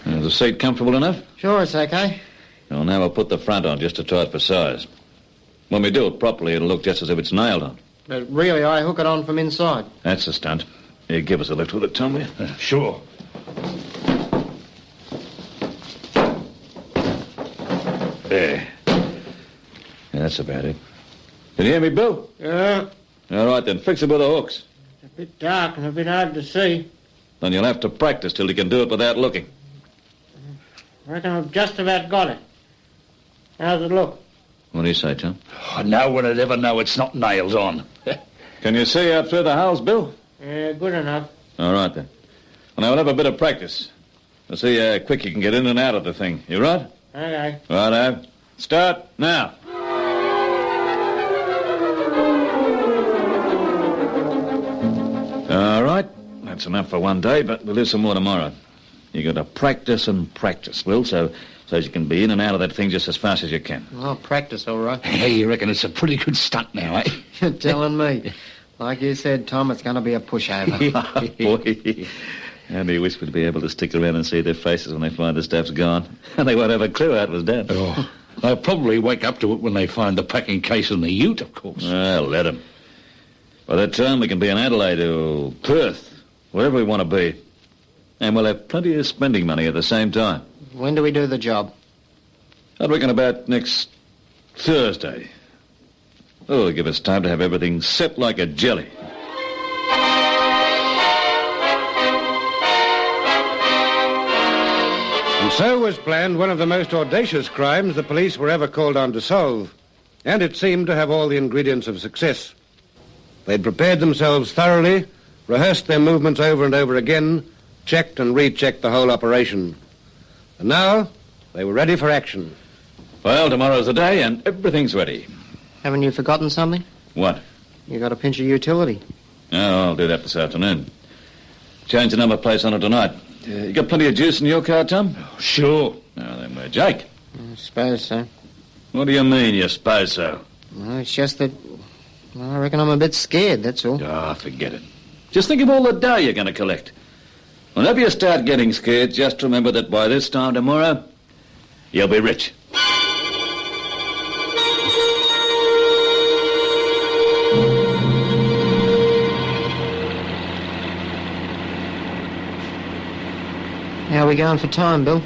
Is the seat comfortable enough? Sure, it's okay. Well, now we'll put the front on just to try it for size. When we do it properly, it'll look just as if it's nailed on. But really, I hook it on from inside. That's the stunt. Here, give us a lift with it, Tom, will you? Sure. There. Yeah, that's about it. Can you hear me, Bill? Yeah. All right, then. Fix it with the hooks. It's a bit dark and a bit hard to see. Then you'll have to practice till you can do it without looking. I reckon I've just about got it. How's it look? What do you say, Tom? Oh, no one would ever know it's not nailed on. Can you see out through the holes, Bill? Yeah, good enough. All right, then. Well, now we'll have a bit of practice. We'll see how quick you can get in and out of the thing. You right? Okay. Righto. Start now. All right. That's enough for one day, but we'll do some more tomorrow. You got to practice and practice, Bill, so you can be in and out of that thing just as fast as you can. I'll practice, all right. Hey, you reckon it's a pretty good stunt now, eh? You're telling me. Like you said, Tom, it's going to be a pushover. Boy, how do you wish we'd be able to stick around and see their faces when they find the stuff's gone? And they won't have a clue how it was done. Oh, they'll probably wake up to it when they find the packing case in the ute, of course. Well, let them. By that time, we can be in Adelaide or Perth, wherever we want to be. And we'll have plenty of spending money at the same time. When do we do the job? I'd reckon about next Thursday. Oh, it'll give us time to have everything set like a jelly. And so was planned one of the most audacious crimes the police were ever called on to solve. And it seemed to have all the ingredients of success. They'd prepared themselves thoroughly, rehearsed their movements over and over again, checked and rechecked the whole operation. And now, they were ready for action. Well, tomorrow's the day, and everything's ready. Haven't you forgotten something? What? You got a pinch of utility. Oh, I'll do that this afternoon. Change the number plates on it tonight. You got plenty of juice in your car, Tom? Oh, sure. Now then, where, Jake? I suppose so. What do you mean, you suppose so? Well, it's just that... Well, I reckon I'm a bit scared, that's all. Ah, forget it. Just think of all the dough you're going to collect. Whenever you start getting scared, just remember that by this time tomorrow, you'll be rich. How are we going for time, Bill?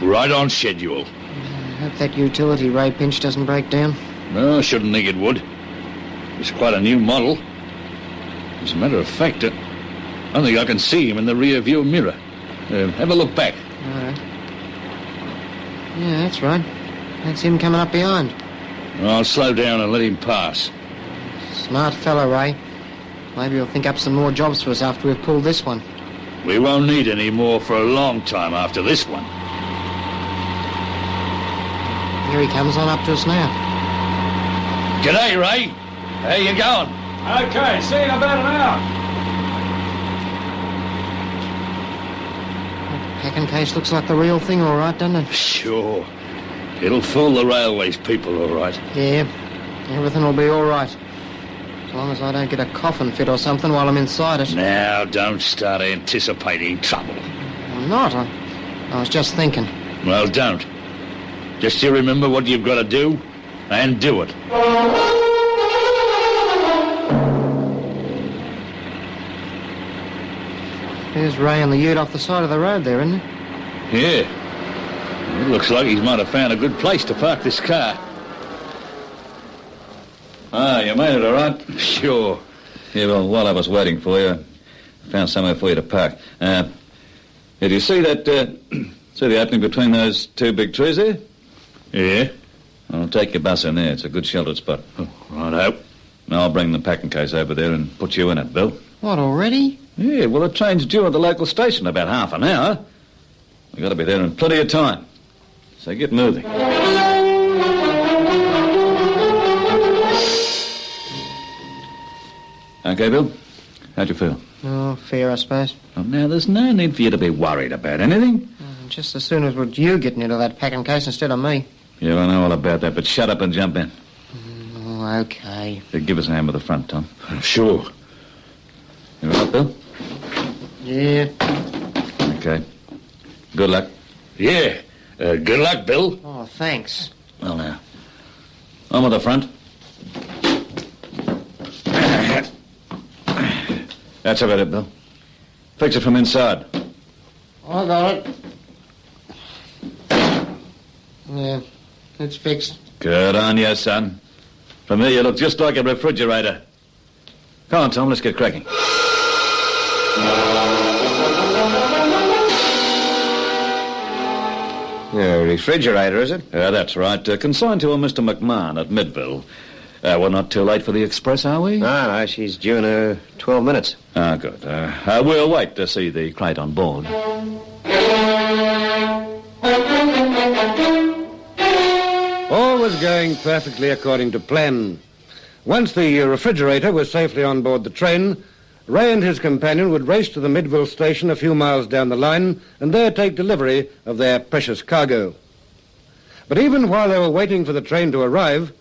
Right on schedule. I hope that utility ray pinch doesn't break down. No, I shouldn't think it would. It's quite a new model. As a matter of fact, I don't think I can see him in the rear view mirror. Have a look back. All right. Yeah, that's right. That's him coming up behind. I'll slow down and let him pass. Smart fellow, Ray. Maybe he'll think up some more jobs for us after we've pulled this one. We won't need any more for a long time after this one. Here he comes on up to us now. G'day, Ray. How you going? Okay, see you in about an hour. That packing case looks like the real thing, all right, doesn't it? Sure. It'll fool the railways people, all right. Yeah, everything will be all right. As long as I don't get a coffin fit or something while I'm inside it. Now, don't start anticipating trouble. I'm not. I was just thinking. Well, don't. Just you remember what you've got to do, and do it. There's Ray and the ute off the side of the road there, isn't it? Yeah. It looks like he might have found a good place to park this car. Ah, you made it, all right? Sure. Yeah, well, while I was waiting for you, I found somewhere for you to park. Did you see that, see the opening between those two big trees there? Yeah. I'll take your bus in there. It's a good sheltered spot. Oh, righto. I'll bring the packing case over there and put you in it, Bill. What, already? Yeah, well, the train's due at the local station in about half an hour. We've got to be there in plenty of time. So get moving. Okay, Bill? How'd you feel? Oh, fair, I suppose. Well, now, there's no need for you to be worried about anything. Just as soon as with you getting into that packing case instead of me. Yeah, I know all about that, but shut up and jump in. Oh, okay. Give us a hand with the front, Tom. Sure. You all right, Bill? Yeah. Okay. Good luck. Yeah. Good luck, Bill. Oh, thanks. Well, now. On with the front. That's about it, Bill. Fix it from inside. I got it. Yeah, it's fixed. Good on you, son. From here, you look just like a refrigerator. Come on, Tom, let's get cracking. Yeah, refrigerator, is it? Yeah, that's right. Consigned to a Mr. McMahon at Midville. We're not too late for the express, are we? No, she's due in 12 minutes. Ah, good. We'll wait to see the crate on board. All was going perfectly according to plan. Once the refrigerator was safely on board the train, Ray and his companion would race to the Midville station a few miles down the line and there take delivery of their precious cargo. But even while they were waiting for the train to arrive,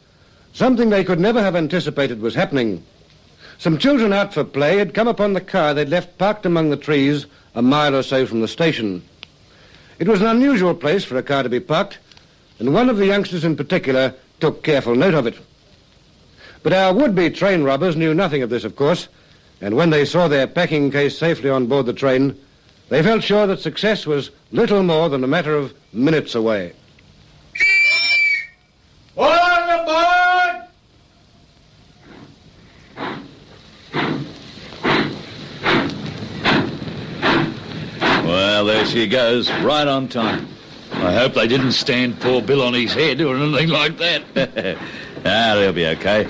something they could never have anticipated was happening. Some children out for play had come upon the car they'd left parked among the trees a mile or so from the station. It was an unusual place for a car to be parked, and one of the youngsters in particular took careful note of it. But our would-be train robbers knew nothing of this, of course, and when they saw their packing case safely on board the train, they felt sure that success was little more than a matter of minutes away. All on board! Well, there she goes, right on time. I hope they didn't stand poor Bill on his head or anything like that. They'll be okay.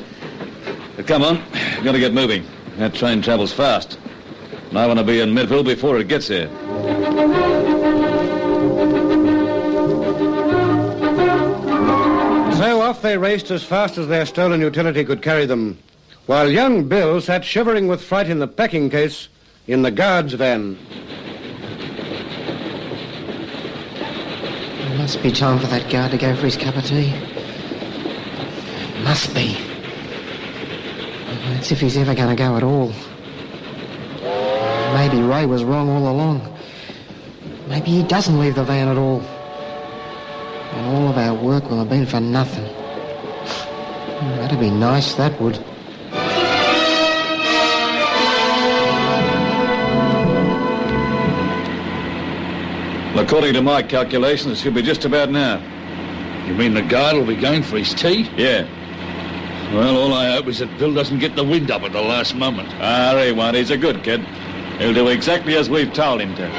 But come on, got to get moving. That train travels fast. And I want to be in Midville before it gets here. So off they raced as fast as their stolen utility could carry them, while young Bill sat shivering with fright in the packing case in the guard's van. It must be time for that guard to go for his cup of tea. Must be. That's if he's ever going to go at all. Maybe Ray was wrong all along. Maybe he doesn't leave the van at all. And all of our work will have been for nothing. That'd be nice, that would. Well, according to my calculations, it should be just about now. You mean the guard will be going for his tea? Yeah. Well, all I hope is that Bill doesn't get the wind up at the last moment. He won't. He's a good kid. He'll do exactly as we've told him to.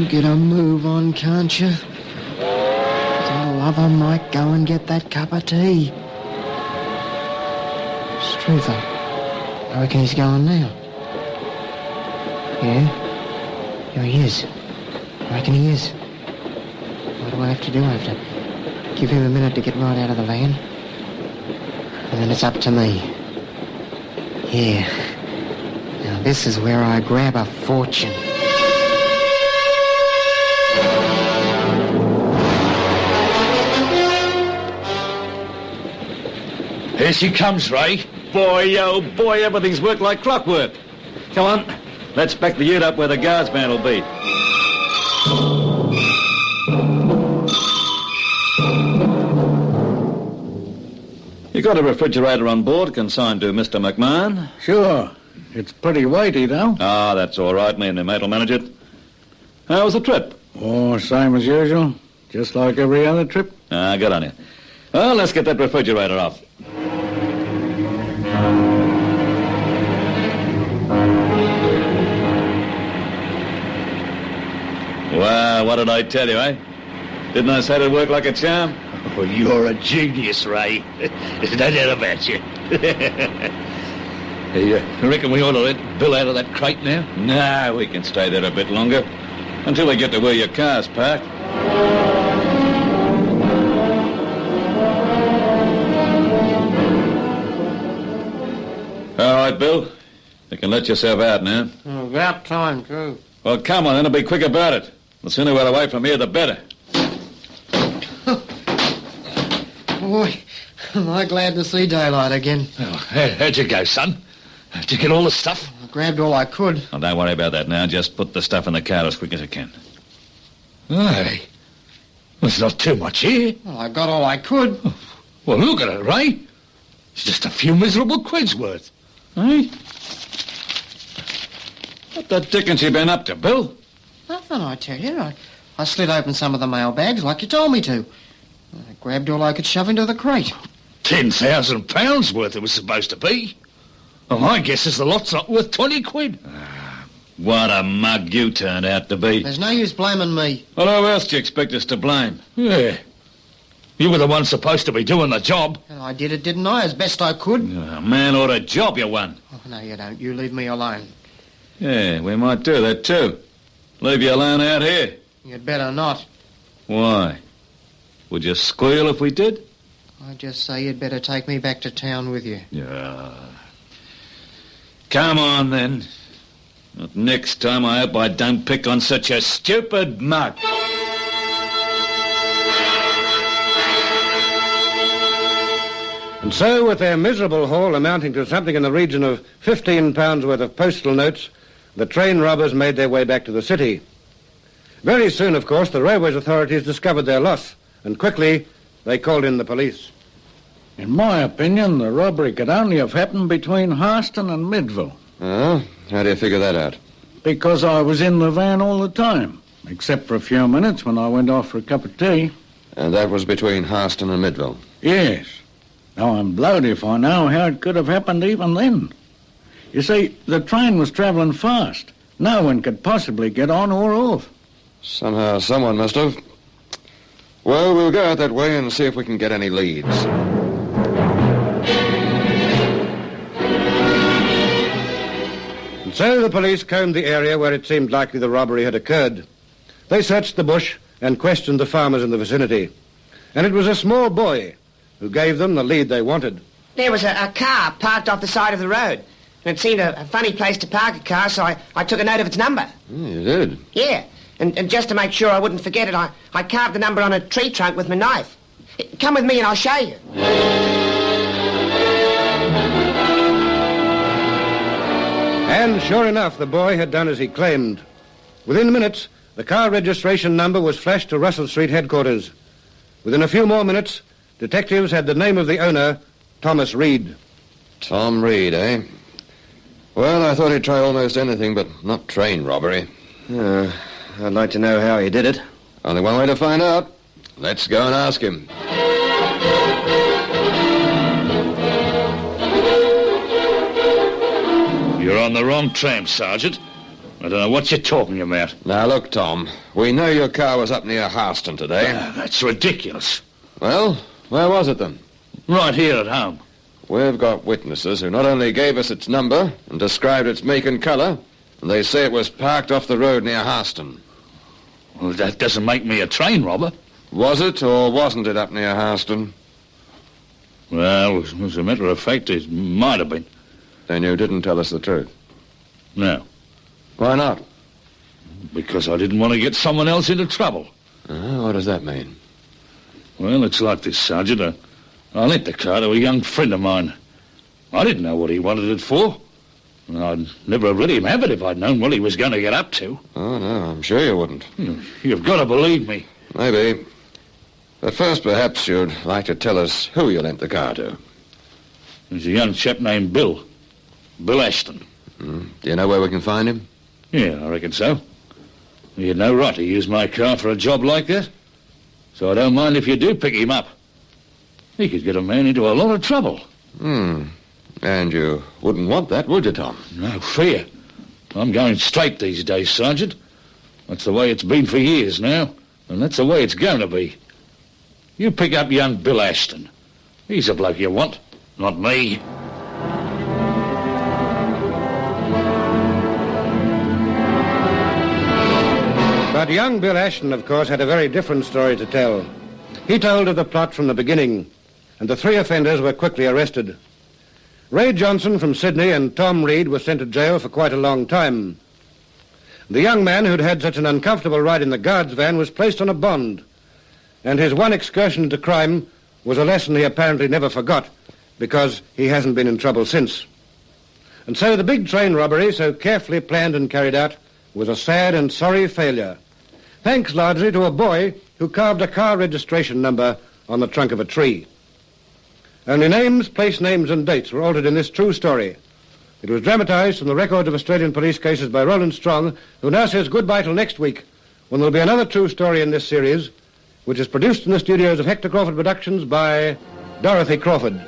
Get a move on, can't you? The lover might go and get that cup of tea. Struther, I reckon he's going now. Yeah? Yeah, he is. I reckon he is. What do I have to do? I have to give him a minute to get right out of the van. And then it's up to me. Yeah. Now this is where I grab a fortune. Here she comes, Ray. Boy, oh boy, everything's worked like clockwork. Come on, let's back the ute up where the guards man will be. You got a refrigerator on board consigned to Mr. McMahon? Sure. It's pretty weighty, though. Ah, that's all right. Me and the mate will manage it. How was the trip? Oh, same as usual. Just like every other trip. Good on you. Well, let's get that refrigerator off. Well, what did I tell you, eh? Didn't I say it'd work like a charm? Oh, you're a genius, Ray. There's no doubt about you. Hey, reckon we ought to let Bill out of that crate now? No, we can stay there a bit longer. Until we get to where your car's parked. All right, right, Bill. You can let yourself out now. About time, too. Well, come on, then, and be quick about it. The sooner we're away from here, the better. Boy, am I glad to see daylight again. Oh, how'd you go, son? Did you get all the stuff? I grabbed all I could. Well, don't worry about that now. Just put the stuff in the car as quick as you can. Hey, there's not too much here. Well, I got all I could. Well, look at it, Ray. It's just a few miserable quid's worth. Hey? What the dickens you been up to, Bill? Nothing, I tell you. I slid open some of the mail bags like you told me to. I grabbed all I could shove into the crate. £10,000 worth it was supposed to be. Well, my guess is the lot's not worth 20 quid. What a mug you turned out to be. There's no use blaming me. Well, who else do you expect us to blame? Yeah. You were the one supposed to be doing the job. And I did it, didn't I, as best I could? A man or a job you won. Oh, no, you don't. You leave me alone. Yeah, we might do that, too. Leave you alone out here. You'd better not. Why? Would you squeal if we did? I'd just say you'd better take me back to town with you. Yeah. Come on, then. But next time, I hope I don't pick on such a stupid mug. And so, with their miserable haul amounting to something in the region of £15 worth of postal notes, the train robbers made their way back to the city. Very soon, of course, the railways authorities discovered their loss, and quickly they called in the police. In my opinion, the robbery could only have happened between Harston and Midville. Oh? How do you figure that out? Because I was in the van all the time, except for a few minutes when I went off for a cup of tea. And that was between Harston and Midville? Yes. Now, I'm blowed if I know how it could have happened even then. You see, the train was travelling fast. No one could possibly get on or off. Somehow someone must have. Well, we'll go out that way and see if we can get any leads. And so the police combed the area where it seemed likely the robbery had occurred. They searched the bush and questioned the farmers in the vicinity. And it was a small boy who gave them the lead they wanted. There was a car parked off the side of the road. And it seemed a funny place to park a car, so I took a note of its number. You did? Yeah. And just to make sure I wouldn't forget it, I carved the number on a tree trunk with my knife. Come with me and I'll show you. And sure enough, the boy had done as he claimed. Within minutes, the car registration number was flashed to Russell Street headquarters. Within a few more minutes, detectives had the name of the owner, Thomas Reed. Tom Reed, eh? Well, I thought he'd try almost anything, but not train robbery. I'd like to know how he did it. Only one way to find out. Let's go and ask him. You're on the wrong tram, Sergeant. I don't know what you're talking about. Now, look, Tom. We know your car was up near Harston today. That's ridiculous. Well, where was it then? Right here at home. We've got witnesses who not only gave us its number and described its make and colour, and they say it was parked off the road near Harston. Well, that doesn't make me a train robber. Was it or wasn't it up near Harston? Well, as a matter of fact, it might have been. Then you didn't tell us the truth? No. Why not? Because I didn't want to get someone else into trouble. What does that mean? Well, it's like this, Sergeant. I lent the car to a young friend of mine. I didn't know what he wanted it for. I'd never have let him have it if I'd known what he was going to get up to. Oh, no, I'm sure you wouldn't. You've got to believe me. Maybe. But first, perhaps you'd like to tell us who you lent the car to. There's a young chap named Bill. Bill Ashton. Do you know where we can find him? Yeah, I reckon so. He had no right to use my car for a job like that. So I don't mind if you do pick him up. He could get a man into a lot of trouble. And you wouldn't want that, would you, Tom? No fear. I'm going straight these days, Sergeant. That's the way it's been for years now, and that's the way it's going to be. You pick up young Bill Ashton. He's the bloke you want, not me. But young Bill Ashton, of course, had a very different story to tell. He told of the plot from the beginning, and the three offenders were quickly arrested. Ray Johnson from Sydney and Tom Reed were sent to jail for quite a long time. The young man who'd had such an uncomfortable ride in the guard's van was placed on a bond, and his one excursion into crime was a lesson he apparently never forgot, because he hasn't been in trouble since. And so the big train robbery, so carefully planned and carried out, was a sad and sorry failure, thanks largely to a boy who carved a car registration number on the trunk of a tree. Only names, place names and dates were altered in this true story. It was dramatized from the records of Australian police cases by Roland Strong, who now says goodbye till next week, when there'll be another true story in this series, which is produced in the studios of Hector Crawford Productions by Dorothy Crawford.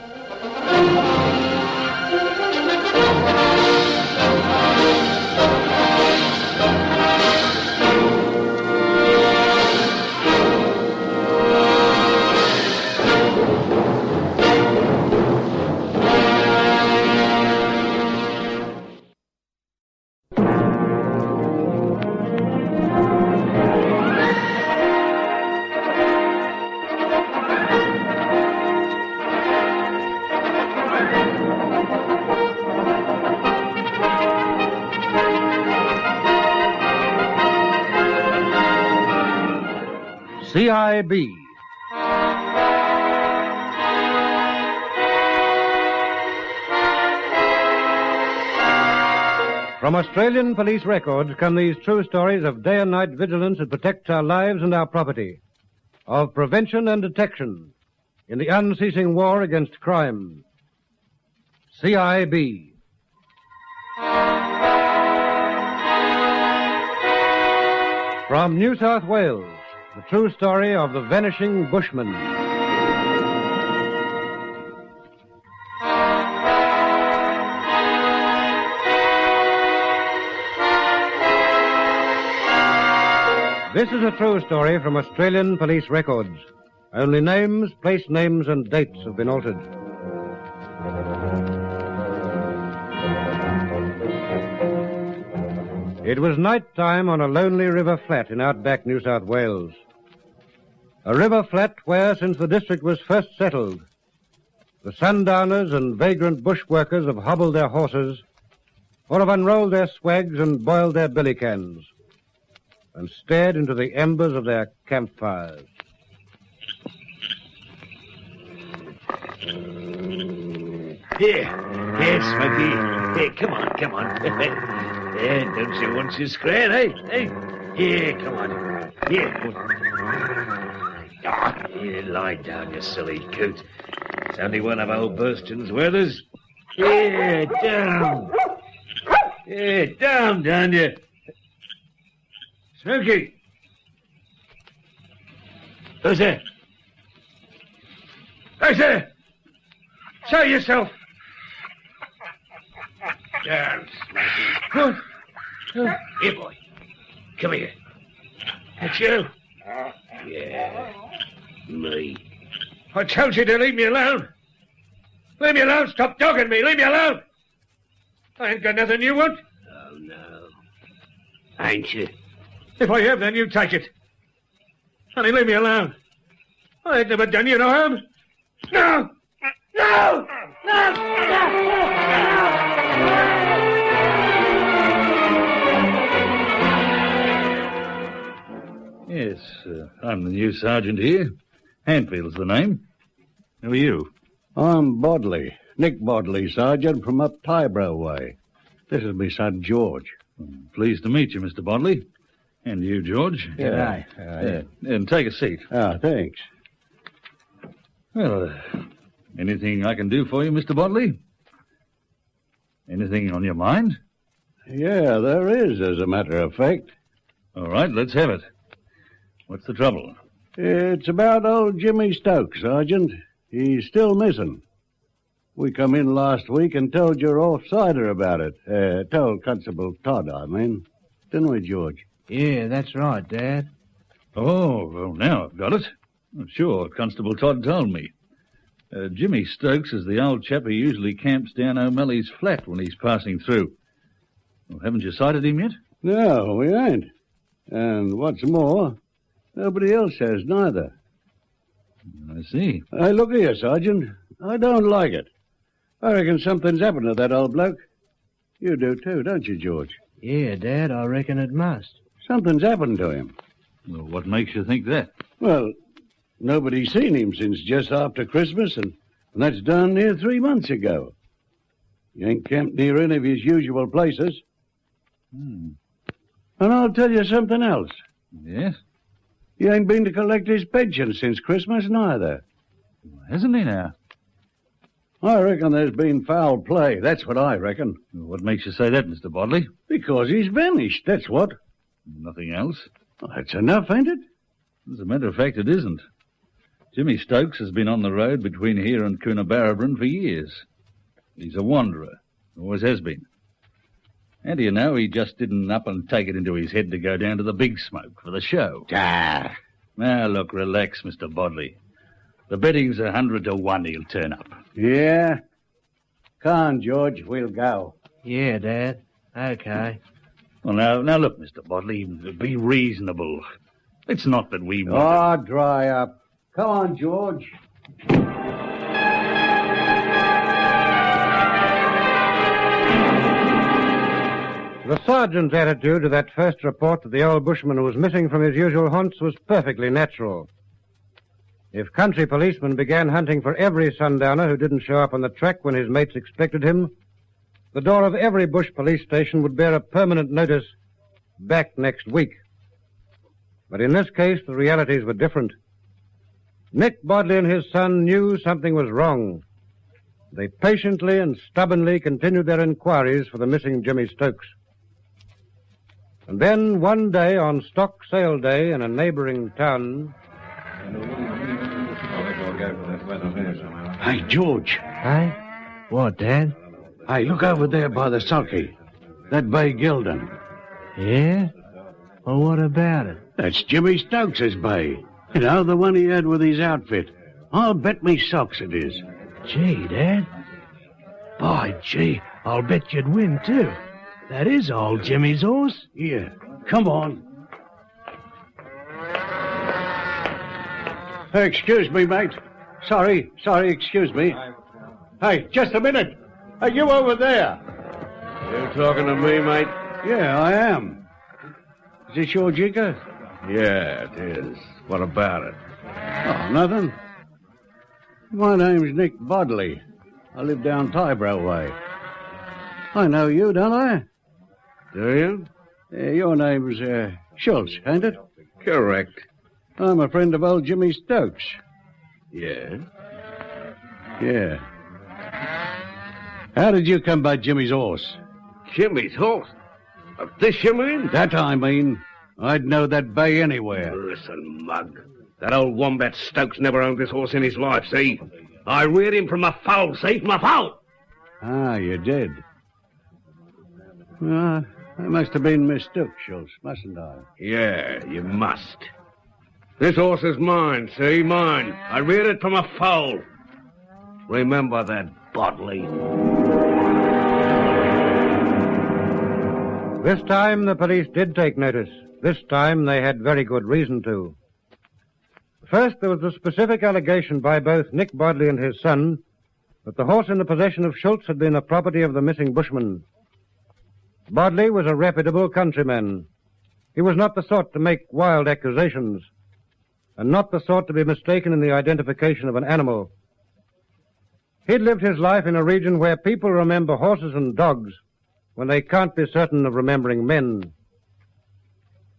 CIB. From Australian police records come these true stories of day and night vigilance that protects our lives and our property, of prevention and detection in the unceasing war against crime. CIB. From New South Wales, the true story of the vanishing bushman. This is a true story from Australian police records. Only names, place names, and dates have been altered. It was night time on a lonely river flat in outback New South Wales. A river flat where, since the district was first settled, the sundowners and vagrant bush workers have hobbled their horses or have unrolled their swags and boiled their billy cans and stared into the embers of their campfires. Here, Smoky. Here, come on. Yeah, don't you want your scratch, eh? Here, come on. Here, lie down, you silly coot. It's only one of old Burston's Werthers. Here, down. Here, down you. Smoky. Who's there? Show yourself. Down, Smoky. Here, boy. Come here. That's you? Yeah. Me. I told you to leave me alone. Leave me alone. Stop dogging me. Leave me alone. I ain't got nothing you want. Oh, no. Ain't you? If I have, then you take it. Honey, leave me alone. I ain't never done you no harm. No! Yes, I'm the new sergeant here. Handfield's the name. Who are you? I'm Bodley. Nick Bodley, Sergeant, from up Tybro way. This is my son, George. Pleased to meet you, Mr. Bodley. And you, George. G'day. And take a seat. Thanks. Well, anything I can do for you, Mr. Bodley? Anything on your mind? Yeah, there is, as a matter of fact. All right, let's have it. What's the trouble? It's about old Jimmy Stokes, Sergeant. He's still missing. We come in last week and told your offsider about it. Told Constable Todd, I mean. Didn't we, George? Yeah, that's right, Dad. Oh, well, now I've got it. Sure, Constable Todd told me. Jimmy Stokes is the old chap who usually camps down O'Malley's flat when he's passing through. Well, haven't you sighted him yet? No, we ain't. And what's more, nobody else has neither. I see. Hey, look here, Sergeant. I don't like it. I reckon something's happened to that old bloke. You do too, don't you, George? Yeah, Dad, I reckon it must. Something's happened to him. Well, what makes you think that? Well, nobody's seen him since just after Christmas, and that's darn near 3 months ago. He ain't camped near any of his usual places. And I'll tell you something else. Yes? He ain't been to collect his pension since Christmas, neither. Hasn't he now? I reckon there's been foul play. That's what I reckon. What makes you say that, Mr. Bodley? Because he's vanished, that's what. Nothing else? Well, that's enough, ain't it? As a matter of fact, it isn't. Jimmy Stokes has been on the road between here and Coonabarabran for years. He's a wanderer. Always has been. And you know, he just didn't up and take it into his head to go down to the Big Smoke for the show. Ah. Now, look, relax, Mr. Bodley. The betting's 100 to 1 he'll turn up. Yeah? Come on, George, we'll go. Yeah, Dad. Okay. Well, now look, Mr. Bodley, be reasonable. It's not that we want... Oh, dry up. Come on, George. The sergeant's attitude to that first report that the old bushman was missing from his usual haunts was perfectly natural. If country policemen began hunting for every sundowner who didn't show up on the track when his mates expected him, the door of every bush police station would bear a permanent notice, "Back next week." But in this case, the realities were different. Nick Bodley and his son knew something was wrong. They patiently and stubbornly continued their inquiries for the missing Jimmy Stokes. And then, one day, on stock sale day in a neighboring town... Hey, George. Hey? What, Dad? Hey, look over there by the sulky. That bay gelding. Yeah? Well, what about it? That's Jimmy Stokes' bay. You know, the one he had with his outfit. I'll bet me socks it is. Gee, Dad. By gee, I'll bet you'd win, too. That is old Jimmy's horse. Yeah, come on. Hey, excuse me, mate. Sorry, excuse me. Hey, just a minute. Are you over there? You talking to me, mate? Yeah, I am. Is this your jigger? Yeah, it is. What about it? Oh, nothing. My name's Nick Bodley. I live down Tybrow way. I know you, don't I? Do you? Your name's Schultz, ain't it? Correct. I'm a friend of old Jimmy Stokes. Yeah? Yeah. How did you come by Jimmy's horse? Jimmy's horse? This you mean? That I mean. I'd know that bay anywhere. Listen, mug. That old wombat Stokes never owned this horse in his life, see? I reared him from a foal, see? From a foal! Ah, you did. I must have been mistook, Schultz, mustn't I? Yeah, you must. This horse is mine, see? Mine. I reared it from a foal. Remember that, Bodley. This time the police did take notice. This time they had very good reason to. First, there was a specific allegation by both Nick Bodley and his son that the horse in the possession of Schultz had been the property of the missing bushman. Bodley was a reputable countryman. He was not the sort to make wild accusations, and not the sort to be mistaken in the identification of an animal. He'd lived his life in a region where people remember horses and dogs when they can't be certain of remembering men.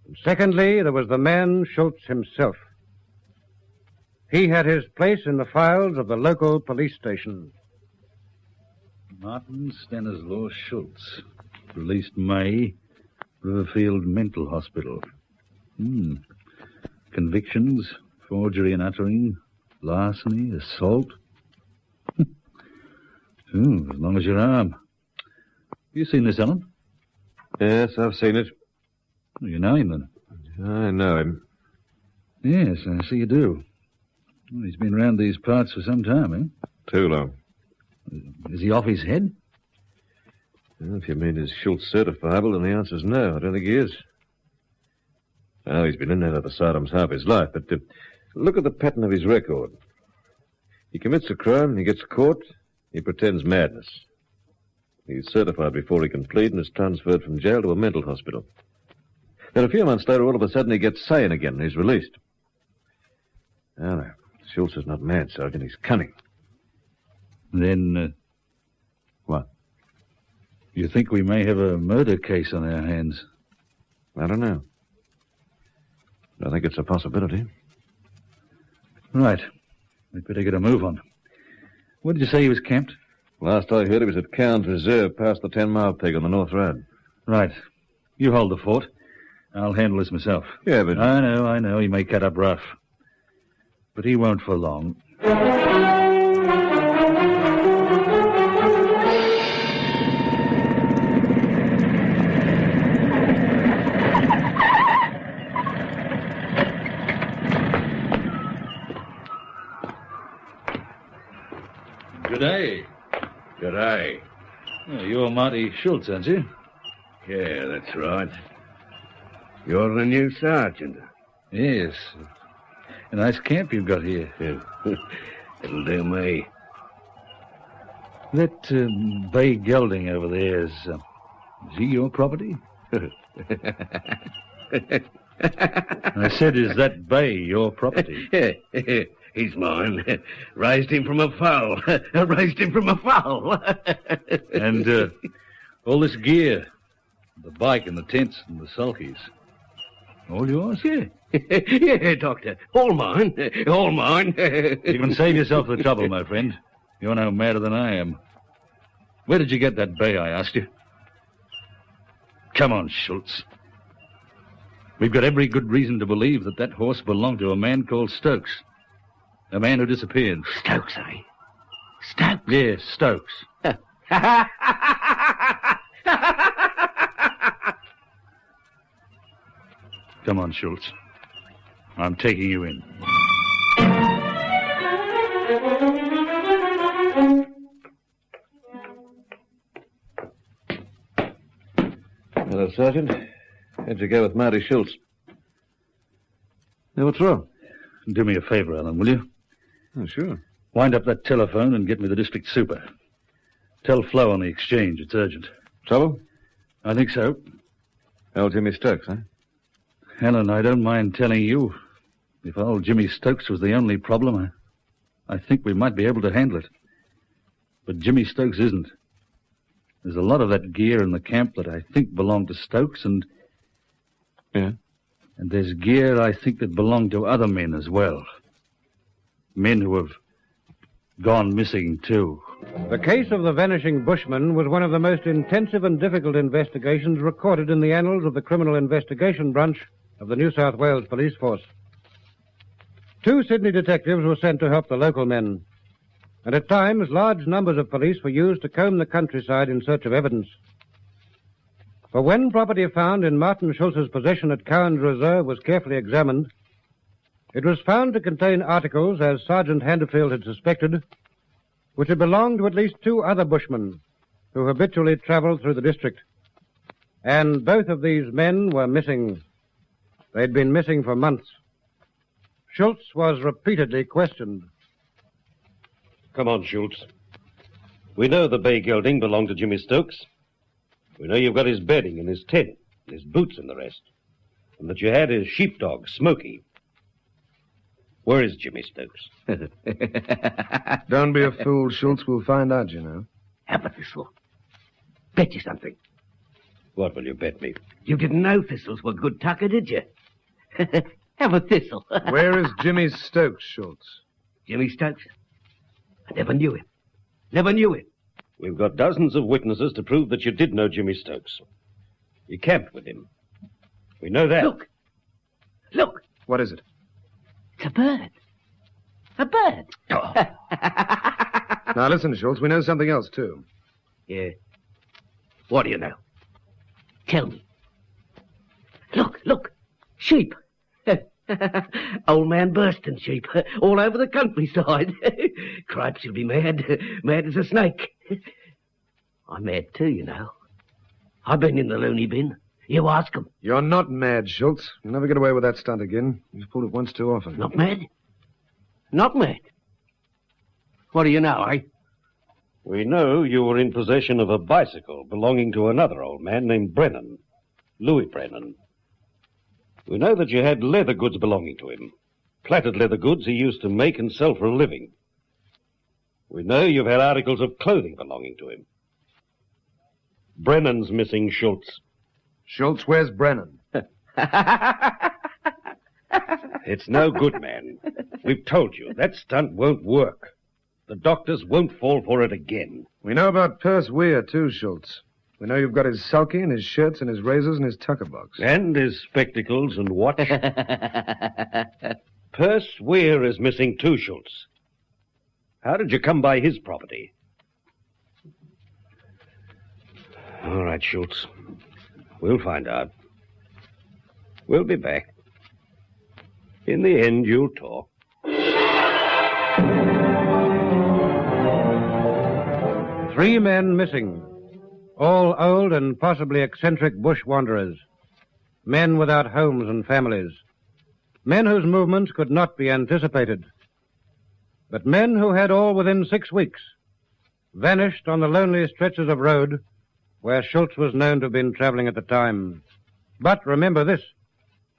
And secondly, there was the man Schultz himself. He had his place in the files of the local police station. Martin Stanislaus Schultz, released May, Riverfield Mental Hospital. Convictions, forgery and uttering, larceny, assault. As long as your arm. You seen this, Ellen? Yes, I've seen it. Oh, you know him, then? I know him. Yes, I see you do. Well, he's been round these parts for some time, eh? Too long. Is he off his head? Well, if you mean is Schultz certifiable, then the answer's no. I don't think he is. Oh, he's been in and out of the Saddams half his life, but look at the pattern of his record. He commits a crime, he gets caught, He pretends madness. He's certified before he can plead and is transferred from jail to a mental hospital. Then a few months later, all of a sudden, he gets sane again and he's released. Now, Schultz is not mad, Sergeant. He's cunning. Then, What? You think we may have a murder case on our hands? I don't know. I think it's a possibility. Right. We'd better get a move on. Where did you say he was camped? Last I heard, he was at Cowan's Reserve past the 10-mile peg on the North Road. Right. You hold the fort. I'll handle this myself. Yeah, but... I know. He may cut up rough. But he won't for long. G'day. G'day. Oh, you're Marty Schultz, aren't you? Yeah, that's right. You're the new sergeant. Yes. A nice camp you've got here. It'll do me. That bay gelding over there is he your property? I said, is that bay your property? He's mine. Raised him from a foal. Raised him from a foal. And all this gear, the bike and the tents and the sulkies, all yours? Yeah, Doctor. All mine. All mine. You can save yourself the trouble, my friend. You're no madder than I am. Where did you get that bay, I asked you? Come on, Schultz. We've got every good reason to believe that horse belonged to a man called Stokes. A man who disappeared. Stokes, eh? Stokes? Yes, Stokes. Come on, Schultz. I'm taking you in. Hello, Sergeant. How'd you go with Marty Schultz? Now, what's wrong? Do me a favor, Alan, will you? Oh, sure. Wind up that telephone and get me the district super. Tell Flo on the exchange it's urgent. Trouble? I think so. Old Jimmy Stokes, huh? Alan, I don't mind telling you. If old Jimmy Stokes was the only problem, I think we might be able to handle it. But Jimmy Stokes isn't. There's a lot of that gear in the camp that I think belonged to Stokes, and... Yeah? And there's gear I think that belonged to other men as well. Men who have gone missing, too. The case of the vanishing bushman was one of the most intensive and difficult investigations recorded in the annals of the Criminal Investigation Branch of the New South Wales Police Force. 2 Sydney detectives were sent to help the local men, and at times large numbers of police were used to comb the countryside in search of evidence. For when property found in Martin Schultz's possession at Cowan's Reserve was carefully examined, it was found to contain articles, as Sergeant Handerfield had suspected, which had belonged to at least 2 other bushmen who habitually traveled through the district. And both of these men were missing. They'd been missing for months. Schultz was repeatedly questioned. Come on, Schultz. We know the bay gelding belonged to Jimmy Stokes. We know you've got his bedding and his tent, and his boots and the rest. And that you had his sheepdog, Smokey. Where is Jimmy Stokes? Don't be a fool, Schultz. We'll find out, you know. Have a thistle. Bet you something. What will you bet me? You didn't know thistles were good tucker, did you? Have a thistle. Where is Jimmy Stokes, Schultz? Jimmy Stokes? I never knew him. Never knew him. We've got dozens of witnesses to prove that you did know Jimmy Stokes. You camped with him. We know that. Look. Look. What is it? It's a bird. A bird. Now, listen, Schultz, we know something else, too. Yeah. What do you know? Tell me. Look, look. Sheep. Old man Burston sheep. All over the countryside. Cripes, you'll be mad. Mad as a snake. I'm mad, too, you know. I've been in the loony bin. You ask them. You're not mad, Schultz. You'll never get away with that stunt again. You've pulled it once too often. Not mad? Not mad? What do you know, eh? We know you were in possession of a bicycle belonging to another old man named Brennan, Louis Brennan. We know that you had leather goods belonging to him, plaited leather goods he used to make and sell for a living. We know you've had articles of clothing belonging to him. Brennan's missing, Schultz. Schultz, where's Brennan? It's no good, man. We've told you, that stunt won't work. The doctors won't fall for it again. We know about Perce Weir, too, Schultz. We know you've got his sulky and his shirts and his razors and his tucker box. And his spectacles and watch. Perce Weir is missing too, Schultz. How did you come by his property? All right, Schultz. We'll find out. We'll be back. In the end, you'll talk. 3 men missing, all old and possibly eccentric bush wanderers, men without homes and families, men whose movements could not be anticipated, but men who had all within 6 weeks vanished on the lonely stretches of road where Schultz was known to have been traveling at the time. But remember this,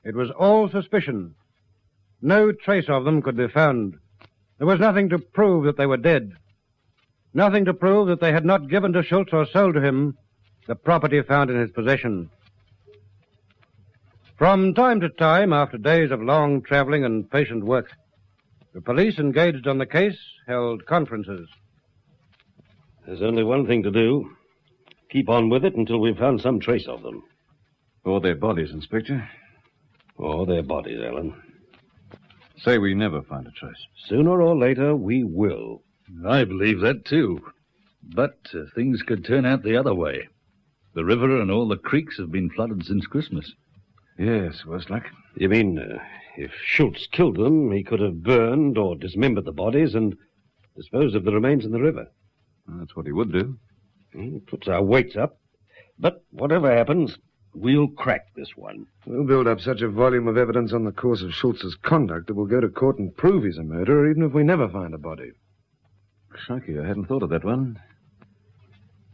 it was all suspicion. No trace of them could be found. There was nothing to prove that they were dead. Nothing to prove that they had not given to Schultz or sold to him the property found in his possession. From time to time, after days of long traveling and patient work, the police engaged on the case held conferences. There's only one thing to do. Keep on with it until we've found some trace of them. Or their bodies, Inspector. Or their bodies, Alan. Say we never find a trace. Sooner or later, we will. I believe that, too. But things could turn out the other way. The river and all the creeks have been flooded since Christmas. Yes, worse luck. You mean, if Schultz killed them, he could have burned or dismembered the bodies and disposed of the remains in the river? Well, that's what he would do. It puts our weights up. But whatever happens, we'll crack this one. We'll build up such a volume of evidence on the course of Schultz's conduct that we'll go to court and prove he's a murderer, even if we never find a body. Crikey, I hadn't thought of that one.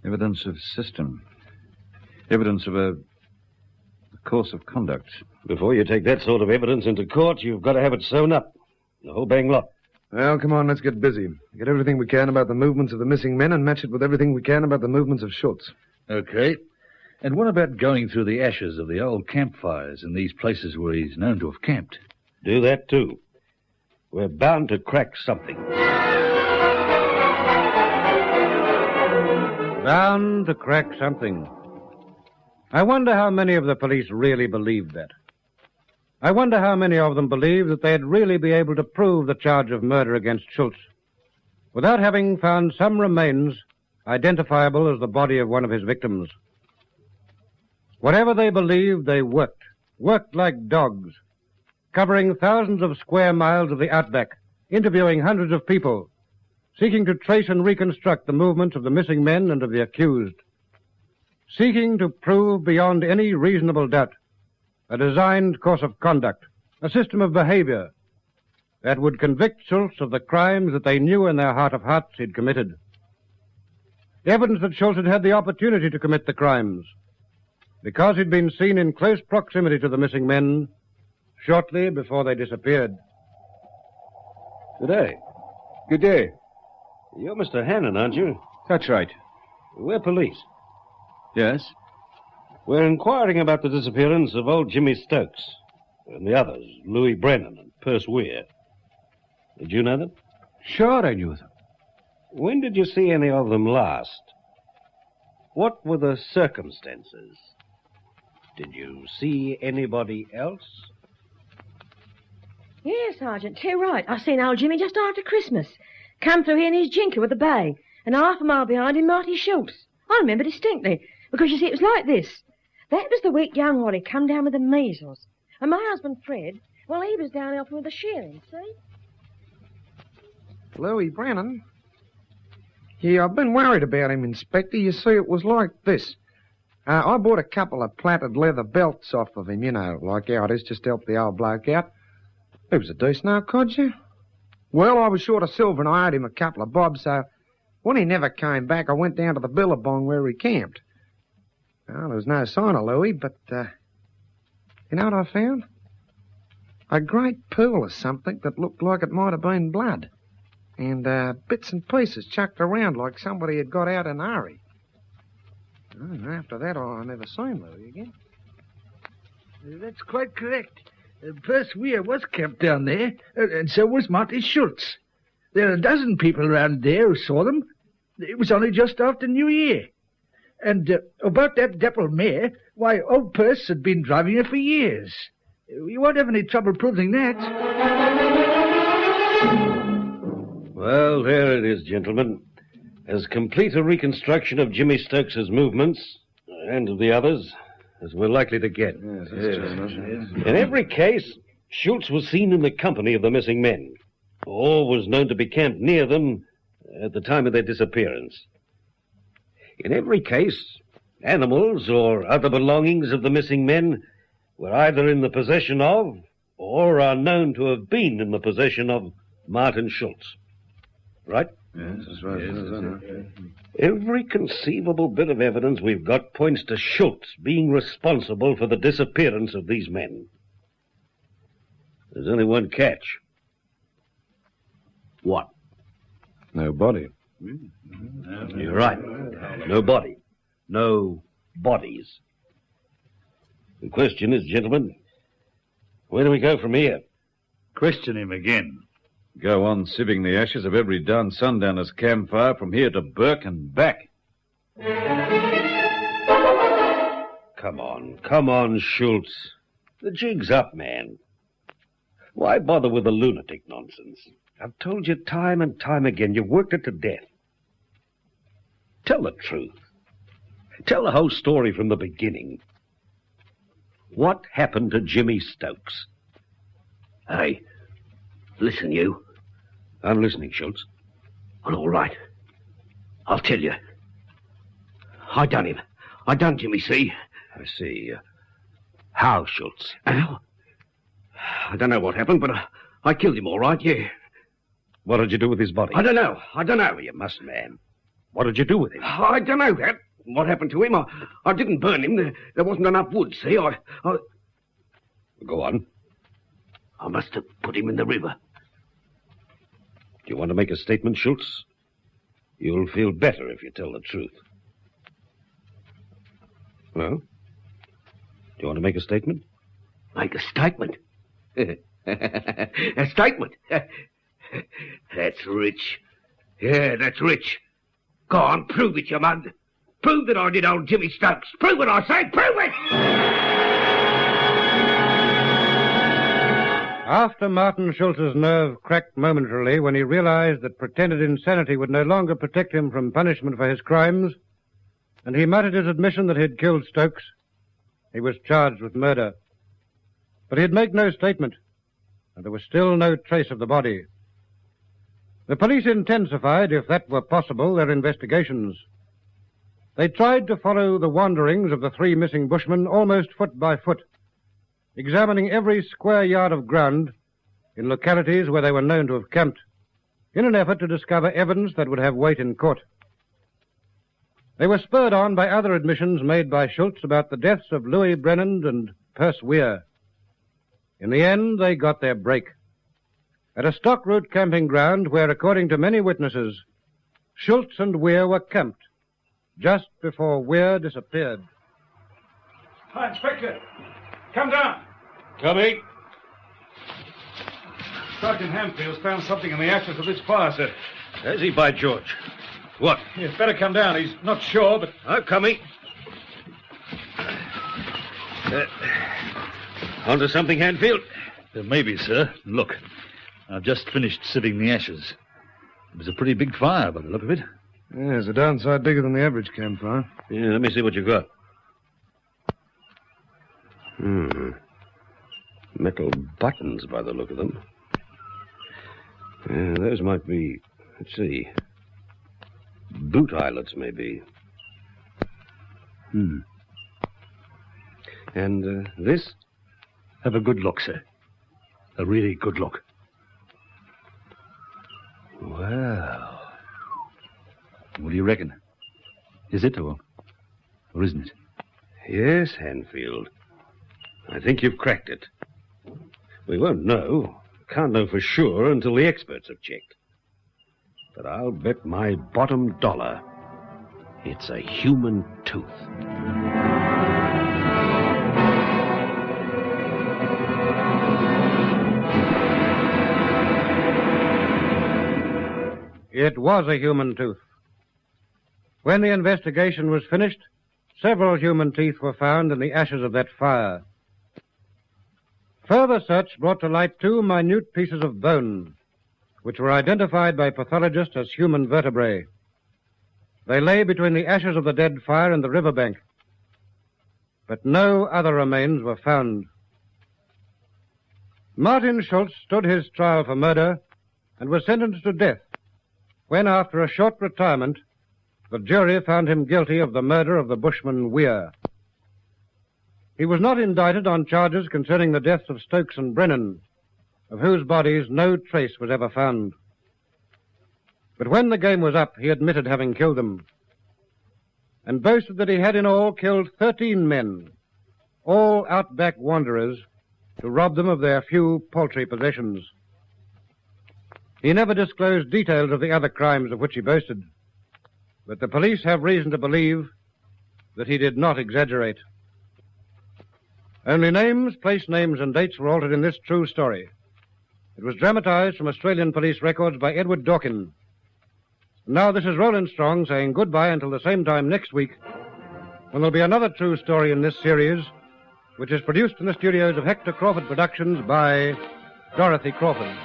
Evidence of system. Evidence of a course of conduct. Before you take that sort of evidence into court, you've got to have it sewn up. The whole bang lot. Well, come on, let's get busy. Get everything we can about the movements of the missing men and match it with everything we can about the movements of Schultz. Okay. And what about going through the ashes of the old campfires in these places where he's known to have camped? Do that, too. We're bound to crack something. Bound to crack something. I wonder how many of the police really believed that. I wonder how many of them believed that they'd really be able to prove the charge of murder against Schultz without having found some remains identifiable as the body of one of his victims. Whatever they believed, they worked like dogs, covering thousands of square miles of the outback, interviewing hundreds of people, seeking to trace and reconstruct the movements of the missing men and of the accused, seeking to prove beyond any reasonable doubt a designed course of conduct, a system of behavior that would convict Schultz of the crimes that they knew in their heart of hearts he'd committed. Evidence that Schultz had had the opportunity to commit the crimes because he'd been seen in close proximity to the missing men shortly before they disappeared. Good day. Good day. You're Mr. Hannon, aren't you? That's right. We're police. Yes? We're inquiring about the disappearance of old Jimmy Stokes and the others, Louis Brennan and Perce Weir. Did you know them? Sure I knew them. When did you see any of them last? What were the circumstances? Did you see anybody else? Yes, Sergeant, too right. I seen old Jimmy just after Christmas. Come through here in his jinker with a bag, and half a mile behind him Marty Schultz. I remember distinctly, because you see, it was like this. That was the week young Holly come down with the measles. And my husband, Fred, well, he was down helping with the shearing, see? Louis Brennan? Yeah, I've been worried about him, Inspector. You see, it was like this. I bought a couple of plaited leather belts off of him, you know, like how it is, just to help the old bloke out. He was a decent old codger. Well, I was short of silver and I owed him a couple of bobs, so When he never came back, I went down to the billabong where he camped. Well, there was no sign of Louis, but, you know what I found? A great pool of something that looked like it might have been blood. And, bits and pieces chucked around like somebody had got out in a hurry. And after that, I never seen Louis again. That's quite correct. Perce Weir was camped down there, and so was Marty Schultz. There are a dozen people around there who saw them. It was only just after New Year. And about that dappled mare, why, old Perce had been driving her for years. You won't have any trouble proving that. Well, there it is, gentlemen. As complete a reconstruction of Jimmy Stokes's movements, and of the others, as we're likely to get. In every case, Schultz was seen in the company of the missing men, or was known to be camped near them at the time of their disappearance. In every case, animals or other belongings of the missing men were either in the possession of, or are known to have been in the possession of, Martin Schultz. Right? Yes, that's right. Every conceivable bit of evidence we've got points to Schultz being responsible for the disappearance of these men. There's only one catch. What? No body. You're right. No body. No bodies. The question is, gentlemen, where do we go from here? Question him again. Go on sieving the ashes of every darn sundowner's campfire from here to Burke and back. Come on, Schultz. The jig's up, man. Why bother with the lunatic nonsense? I've told you time and time again, you've worked it to death. Tell the truth. Tell the whole story from the beginning. What happened to Jimmy Stokes? Hey, listen, you. I'm listening, Schultz. Well, all right. I'll tell you. I done him. I done Jimmy, see? I see. How, Schultz? How? I don't know what happened, but I killed him all right, yeah. What did you do with his body? I don't know. You must, man. What did you do with him? I don't know that. What happened to him? I didn't burn him. There wasn't enough wood, see? Go on. I must have put him in the river. Do you want to make a statement, Schultz? You'll feel better if you tell the truth. Well? Do you want to make a statement? Make a statement? A statement? That's rich. Yeah, that's rich. Go on, prove it, you mug. Prove that I did old Jimmy Stokes. Prove it, I say. Prove it! After Martin Schultz's nerve cracked momentarily when he realized that pretended insanity would no longer protect him from punishment for his crimes, and he muttered his admission that he had killed Stokes, he was charged with murder. But he'd make no statement, and there was still no trace of the body. The police intensified, if that were possible, their investigations. They tried to follow the wanderings of the three missing bushmen almost foot by foot, examining every square yard of ground in localities where they were known to have camped, in an effort to discover evidence that would have weight in court. They were spurred on by other admissions made by Schultz about the deaths of Louis Brennan and Perce Weir. In the end, they got their break. At a stock route camping ground where, according to many witnesses, Schultz and Weir were camped just before Weir disappeared. Hi, Inspector. Come down. Coming. Sergeant Hanfield's found something in the ashes of this fire, sir. Has he, by George? What? You'd better come down. He's not sure, but... I'm coming. Onto something, Hanfield? Maybe, sir. Look, I've just finished sieving the ashes. It was a pretty big fire by the look of it. Yeah, it's a downside bigger than the average campfire. Yeah, let me see what you've got. Metal buttons by the look of them. Yeah, those might be, let's see, boot eyelets, maybe. And this? Have a good look, sir. A really good look. Well, What do you reckon? Is it or isn't it? Yes, Hanfield. I think you've cracked it. We won't know. Can't know for sure until the experts have checked. But I'll bet my bottom dollar it's a human tooth. It was a human tooth. When the investigation was finished, several human teeth were found in the ashes of that fire. Further search brought to light two minute pieces of bone, which were identified by pathologists as human vertebrae. They lay between the ashes of the dead fire and the riverbank, but no other remains were found. Martin Schultz stood his trial for murder and was sentenced to death when, after a short retirement, the jury found him guilty of the murder of the bushman Weir. He was not indicted on charges concerning the deaths of Stokes and Brennan, of whose bodies no trace was ever found. But when the game was up, he admitted having killed them, and boasted that he had in all killed 13 men, all outback wanderers, to rob them of their few paltry possessions. He never disclosed details of the other crimes of which he boasted, but the police have reason to believe that he did not exaggerate. Only names, place names, and dates were altered in this true story. It was dramatized from Australian police records by Edward Dawkin. Now this is Roland Strong saying goodbye until the same time next week, when there'll be another true story in this series, which is produced in the studios of Hector Crawford Productions by Dorothy Crawford.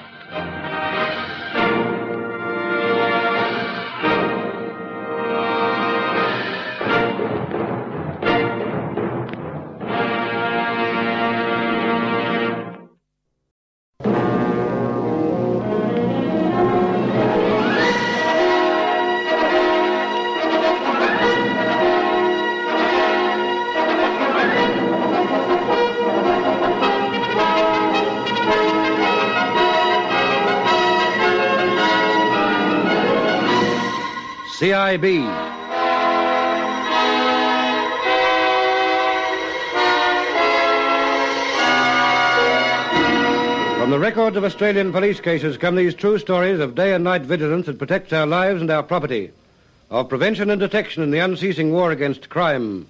CIB. From the records of Australian police cases come these true stories of day and night vigilance that protects our lives and our property, of prevention and detection in the unceasing war against crime.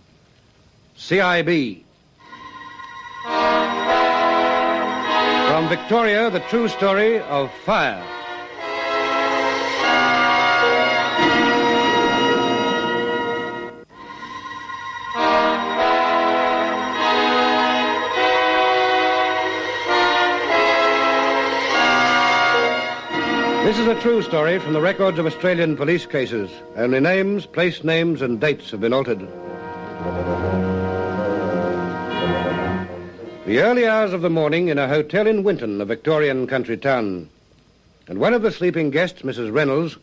CIB. From Victoria, the true story of fire. This is a true story from the records of Australian police cases. Only names, place names, and dates have been altered. The early hours of the morning in a hotel in Winton, a Victorian country town. And one of the sleeping guests, Mrs. Reynolds,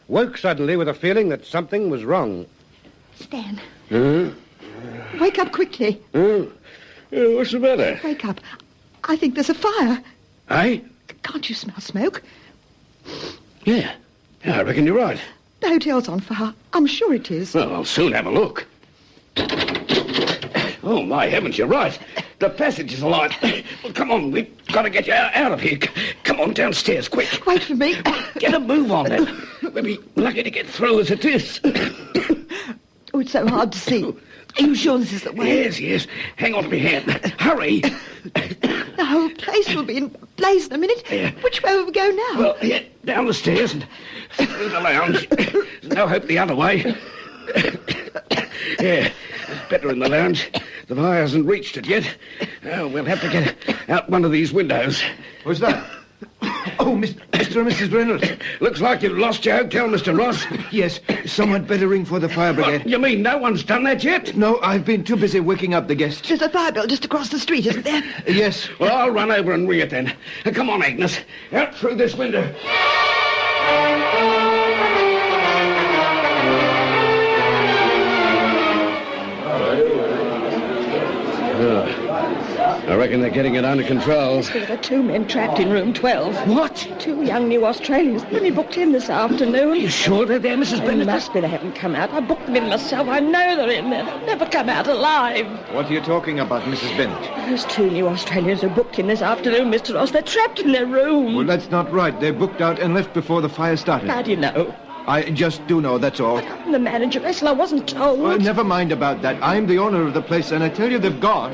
woke suddenly with a feeling that something was wrong. Stan. Huh? Wake up quickly. What's the matter? Wake up. I think there's a fire. Aye? Can't you smell smoke? Yeah, I reckon you're right. The hotel's on fire. I'm sure it is. Well, I'll soon have a look. Oh, my heavens, you're right. The passage is alight. Well, come on, we've got to get you out of here. Come on downstairs, quick. Wait for me. Get a move on, then. We'll be lucky to get through as it is. Oh, it's so hard to see. Are you sure this is the way? Yes. Hang on to my hand. Hurry. The whole place will be in blaze in a minute. Yeah. Which way will we go now? Well, down the stairs and through the lounge. There's no hope the other way. Yeah, better in the lounge. The fire hasn't reached it yet. We'll have to get out one of these windows. What's that? Oh, Mr. and Mrs. Reynolds. Looks like you've lost your hotel, Mr. Ross. Yes, someone better ring for the fire brigade. What, you mean no one's done that yet? No, I've been too busy waking up the guests. There's a fire bell just across the street, isn't there? Yes. Well, I'll run over and ring it then. Come on, Agnes. Out through this window. I reckon they're getting it under control. There are 2 men trapped in room 12. What? 2 young new Australians. They only booked in this afternoon. Are you sure they're there, Mrs. Bennett? They must be. They haven't come out. I booked them in myself. I know they're in there. They'll never come out alive. What are you talking about, Mrs. Bennett? Those 2 new Australians are booked in this afternoon, Mr. Ross. They're trapped in their room. Well, that's not right. They booked out and left before the fire started. How do you know? I just do know, that's all. I'm the manager, Vessel. I wasn't told. Well, never mind about that. I'm the owner of the place, and I tell you they've gone.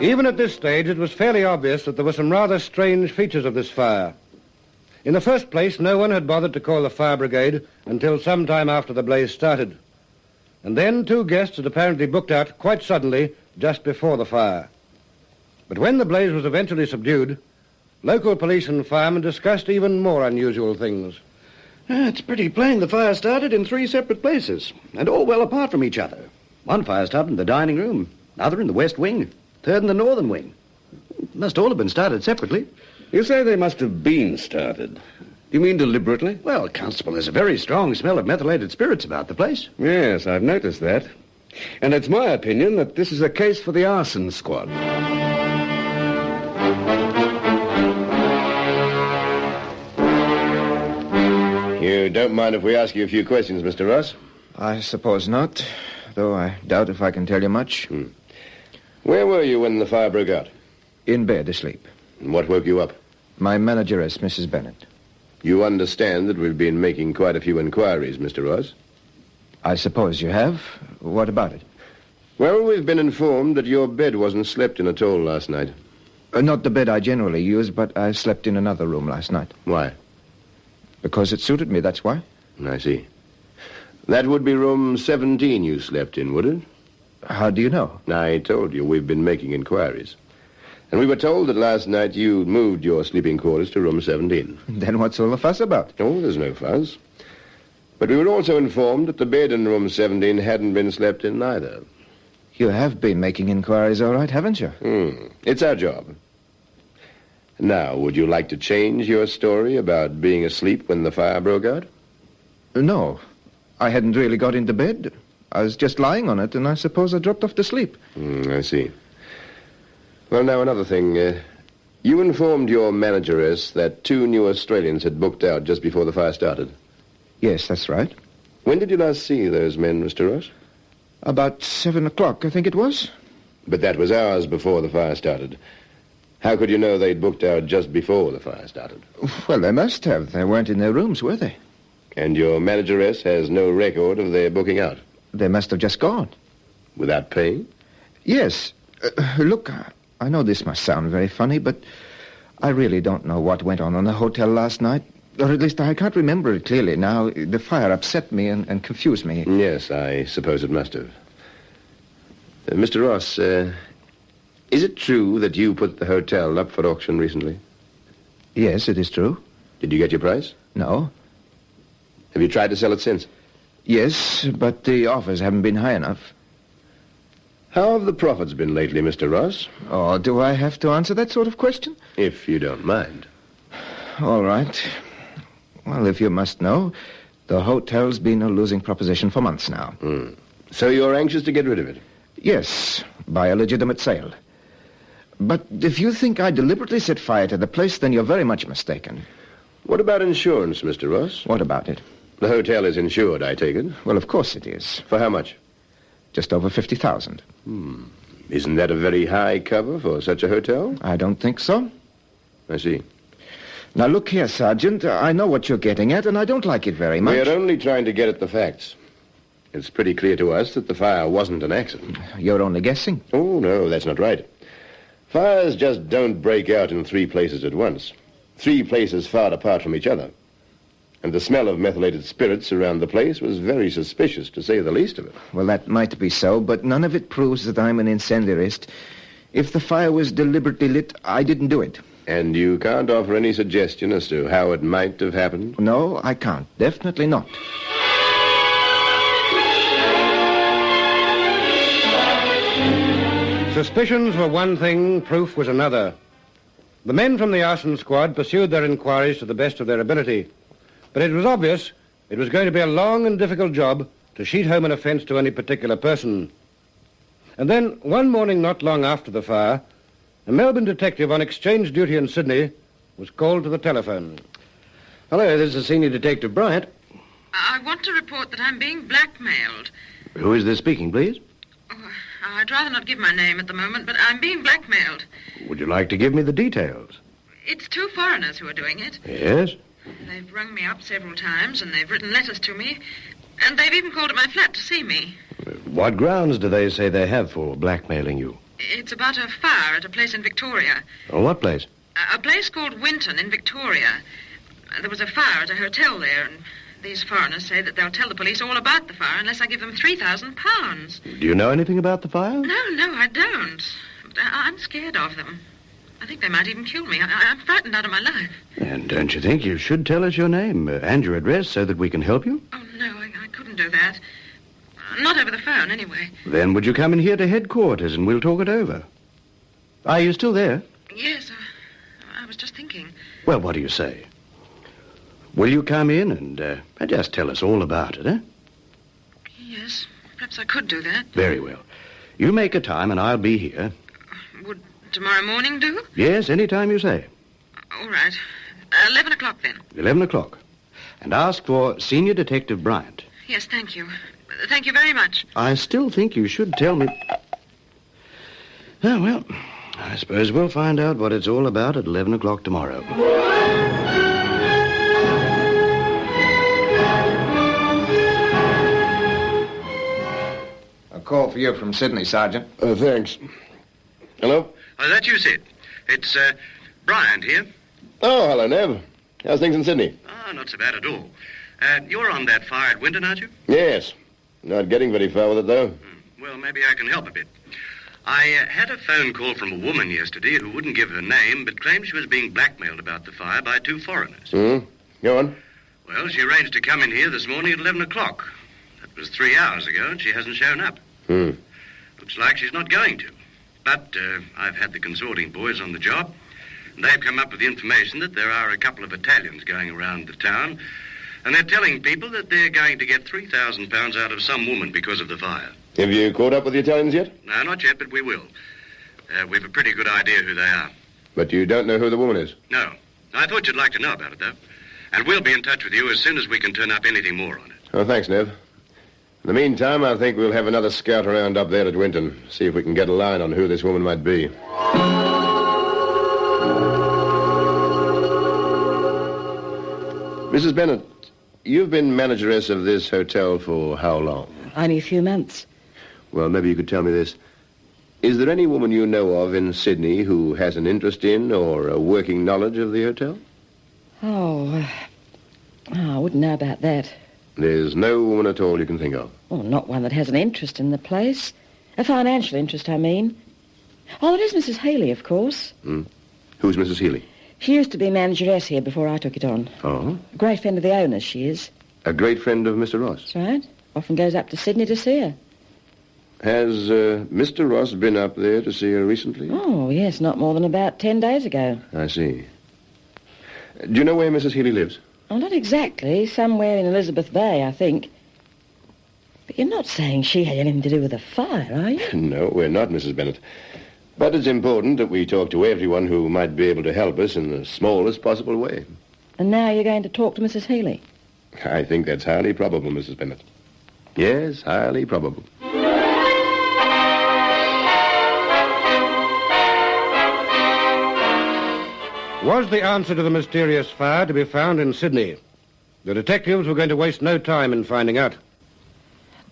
Even at this stage, it was fairly obvious that there were some rather strange features of this fire. In the first place, no one had bothered to call the fire brigade until some time after the blaze started. And then 2 guests had apparently booked out quite suddenly just before the fire. But when the blaze was eventually subdued, local police and firemen discussed even more unusual things. It's pretty plain the fire started in 3 separate places, and all well apart from each other. One fire started in the dining room, another in the west wing, third in the northern wing. Must all have been started separately. You say they must have been started. You mean deliberately? Well, Constable, there's a very strong smell of methylated spirits about the place. Yes, I've noticed that. And it's my opinion that this is a case for the arson squad. You don't mind if we ask you a few questions, Mr. Ross? I suppose not, though I doubt if I can tell you much. Where were you when the fire broke out? In bed, asleep. And what woke you up? My manageress, Mrs. Bennett. You understand that we've been making quite a few inquiries, Mr. Ross? I suppose you have. What about it? Well, we've been informed that your bed wasn't slept in at all last night. Not the bed I generally use, but I slept in another room last night. Why? Because it suited me, that's why. I see. That would be room 17 you slept in, would it? How do you know? I told you we've been making inquiries. And we were told that last night you moved your sleeping quarters to room 17. Then what's all the fuss about? Oh, there's no fuss. But we were also informed that the bed in room 17 hadn't been slept in either. You have been making inquiries, all right, haven't you? It's our job. Now, would you like to change your story about being asleep when the fire broke out? No. I hadn't really got into bed. I was just lying on it, and I suppose I dropped off to sleep. I see. Well, now, another thing. You informed your manageress that 2 new Australians had booked out just before the fire started. Yes, that's right. When did you last see those men, Mr. Ross? About 7 o'clock, I think it was. But that was hours before the fire started. How could you know they'd booked out just before the fire started? Well, they must have. They weren't in their rooms, were they? And your manageress has no record of their booking out? They must have just gone. Without paying? Yes. Look, I know this must sound very funny, but I really don't know what went on the hotel last night. Or at least I can't remember it clearly now. The fire upset me and confused me. Yes, I suppose it must have. Mr. Ross, is it true that you put the hotel up for auction recently? Yes, it is true. Did you get your price? No. Have you tried to sell it since? Yes, but the offers haven't been high enough. How have the profits been lately, Mr. Ross? Oh, do I have to answer that sort of question? If you don't mind. All right. Well, if you must know, the hotel's been a losing proposition for months now. So you're anxious to get rid of it? Yes, by a legitimate sale. But if you think I deliberately set fire to the place, then you're very much mistaken. What about insurance, Mr. Ross? What about it? The hotel is insured, I take it? Well, of course it is. For how much? Just over 50,000. Isn't that a very high cover for such a hotel? I don't think so. I see. Now, look here, Sergeant. I know what you're getting at, and I don't like it very much. We're only trying to get at the facts. It's pretty clear to us that the fire wasn't an accident. You're only guessing? Oh, no, that's not right. Fires just don't break out in 3 places at once. 3 places far apart from each other. And the smell of methylated spirits around the place was very suspicious, to say the least of it. Well, that might be so, but none of it proves that I'm an incendiarist. If the fire was deliberately lit, I didn't do it. And you can't offer any suggestion as to how it might have happened? No, I can't. Definitely not. Suspicions were one thing, proof was another. The men from the arson squad pursued their inquiries to the best of their ability. But it was obvious it was going to be a long and difficult job to sheet home an offence to any particular person. And then, one morning not long after the fire, a Melbourne detective on exchange duty in Sydney was called to the telephone. Hello, this is Senior Detective Bryant. I want to report that I'm being blackmailed. Who is this speaking, please? I'd rather not give my name at the moment, but I'm being blackmailed. Would you like to give me the details? It's 2 foreigners who are doing it. Yes? They've rung me up several times, and they've written letters to me, and they've even called at my flat to see me. What grounds do they say they have for blackmailing you? It's about a fire at a place in Victoria. Oh, what place? A place called Winton in Victoria. There was a fire at a hotel there, and these foreigners say that they'll tell the police all about the fire unless I give them £3,000. Do you know anything about the fire? No, I don't. I'm scared of them. I think they might even kill me. I'm frightened out of my life. And don't you think you should tell us your name and your address so that we can help you? Oh, no, I couldn't do that. Not over the phone, anyway. Then would you come in here to headquarters and we'll talk it over? Are you still there? Yes, I was just thinking. Well, what do you say? Will you come in and just tell us all about it, eh? Yes, perhaps I could do that. Very well. You make a time and I'll be here. Would tomorrow morning do? Yes, any time you say. All right. 11 o'clock, then. 11 o'clock. And ask for Senior Detective Bryant. Yes, thank you. Thank you very much. I still think you should tell me... Oh, well, I suppose we'll find out what it's all about at 11 o'clock tomorrow. A call for you from Sydney, Sergeant. Thanks. Hello? Oh, that's you, Sid. It's, Bryant here. Oh, hello, Nev. How's things in Sydney? Oh, not so bad at all. You're on that fire at Winton, aren't you? Yes. Not getting very far with it, though. Well, maybe I can help a bit. I had a phone call from a woman yesterday who wouldn't give her name, but claimed she was being blackmailed about the fire by 2 foreigners. Go on. Well, she arranged to come in here this morning at 11 o'clock. That was 3 hours ago, and she hasn't shown up. Looks like she's not going to. But I've had the consorting boys on the job, and they've come up with the information that there are a couple of Italians going around the town, and they're telling people that they're going to get £3,000 out of some woman because of the fire. Have you caught up with the Italians yet? No, not yet, but we will. We've a pretty good idea who they are. But you don't know who the woman is? No. I thought you'd like to know about it, though. And we'll be in touch with you as soon as we can turn up anything more on it. Oh, thanks, Nev. In the meantime, I think we'll have another scout around up there at Winton, see if we can get a line on who this woman might be. Mrs. Bennett, you've been manageress of this hotel for how long? Only a few months. Well, maybe you could tell me this. Is there any woman you know of in Sydney who has an interest in or a working knowledge of the hotel? I wouldn't know about that. There's no woman at all you can think of? Oh, not one that has an interest in the place. A financial interest, I mean. Oh, there is Mrs. Healy, of course. Who's Mrs. Healy? She used to be manageress here before I took it on. Oh? A great friend of the owner's, she is. A great friend of Mr. Ross? That's right. Often goes up to Sydney to see her. Has Mr. Ross been up there to see her recently? Oh, yes, not more than about 10 days ago. I see. Do you know where Mrs. Healy lives? Oh, not exactly. Somewhere in Elizabeth Bay, I think. But you're not saying she had anything to do with the fire, are you? No, we're not, Mrs. Bennett. But it's important that we talk to everyone who might be able to help us in the smallest possible way. And now you're going to talk to Mrs. Healy? I think that's highly probable, Mrs. Bennett. Yes, highly probable. Was the answer to the mysterious fire to be found in Sydney? The detectives were going to waste no time in finding out.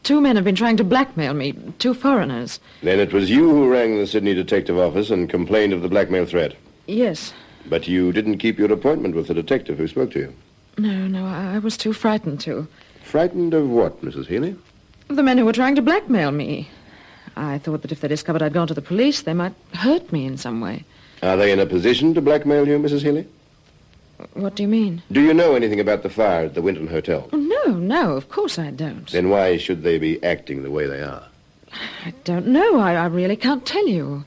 2 men have been trying to blackmail me. 2 foreigners. Then it was you who rang the Sydney Detective Office and complained of the blackmail threat. Yes. But you didn't keep your appointment with the detective who spoke to you. No, I was too frightened to. Frightened of what, Mrs. Healy? The men who were trying to blackmail me. I thought that if they discovered I'd gone to the police, they might hurt me in some way. Are they in a position to blackmail you, Mrs. Healy? What do you mean? Do you know anything about the fire at the Winton Hotel? No, of course I don't. Then why should they be acting the way they are? I don't know. I really can't tell you.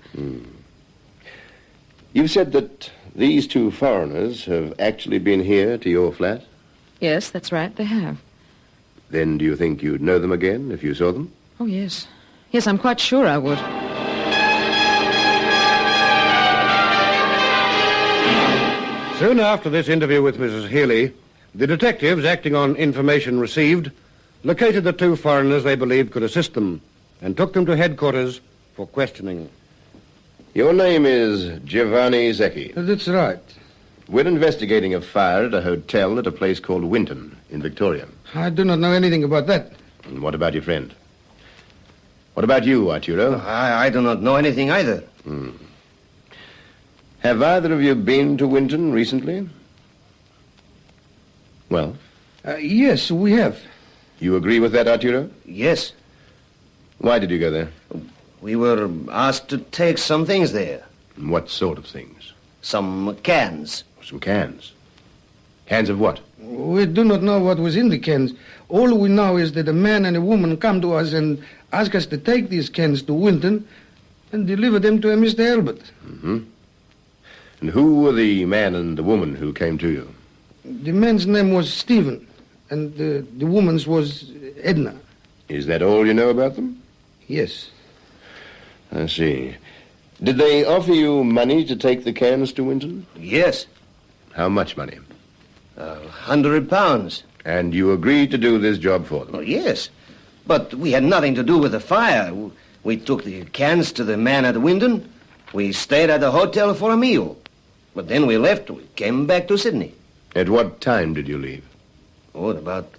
You've said that these 2 foreigners have actually been here to your flat? Yes, that's right, they have. Then do you think you'd know them again if you saw them? Oh, yes. Yes, I'm quite sure I would. Soon after this interview with Mrs. Healy, the detectives, acting on information received, located the two foreigners they believed could assist them and took them to headquarters for questioning. Your name is Giovanni Zecchi. That's right. We're investigating a fire at a hotel at a place called Winton in Victoria. I do not know anything about that. And what about your friend? What about you, Arturo? I do not know anything either. Have either of you been to Winton recently? Well? Yes, we have. You agree with that, Arturo? Yes. Why did you go there? We were asked to take some things there. What sort of things? Some cans. Some cans? Cans of what? We do not know what was in the cans. All we know is that a man and a woman come to us and ask us to take these cans to Winton and deliver them to a Mr. Albert. Mm-hmm. And who were the man and the woman who came to you? The man's name was Stephen, and the woman's was Edna. Is that all you know about them? Yes. I see. Did they offer you money to take the cans to Winton? Yes. How much money? £100. And you agreed to do this job for them? Oh, yes. But we had nothing to do with the fire. We took the cans to the man at Winton. We stayed at the hotel for a meal. But then we left. We came back to Sydney. At what time did you leave? Oh, at about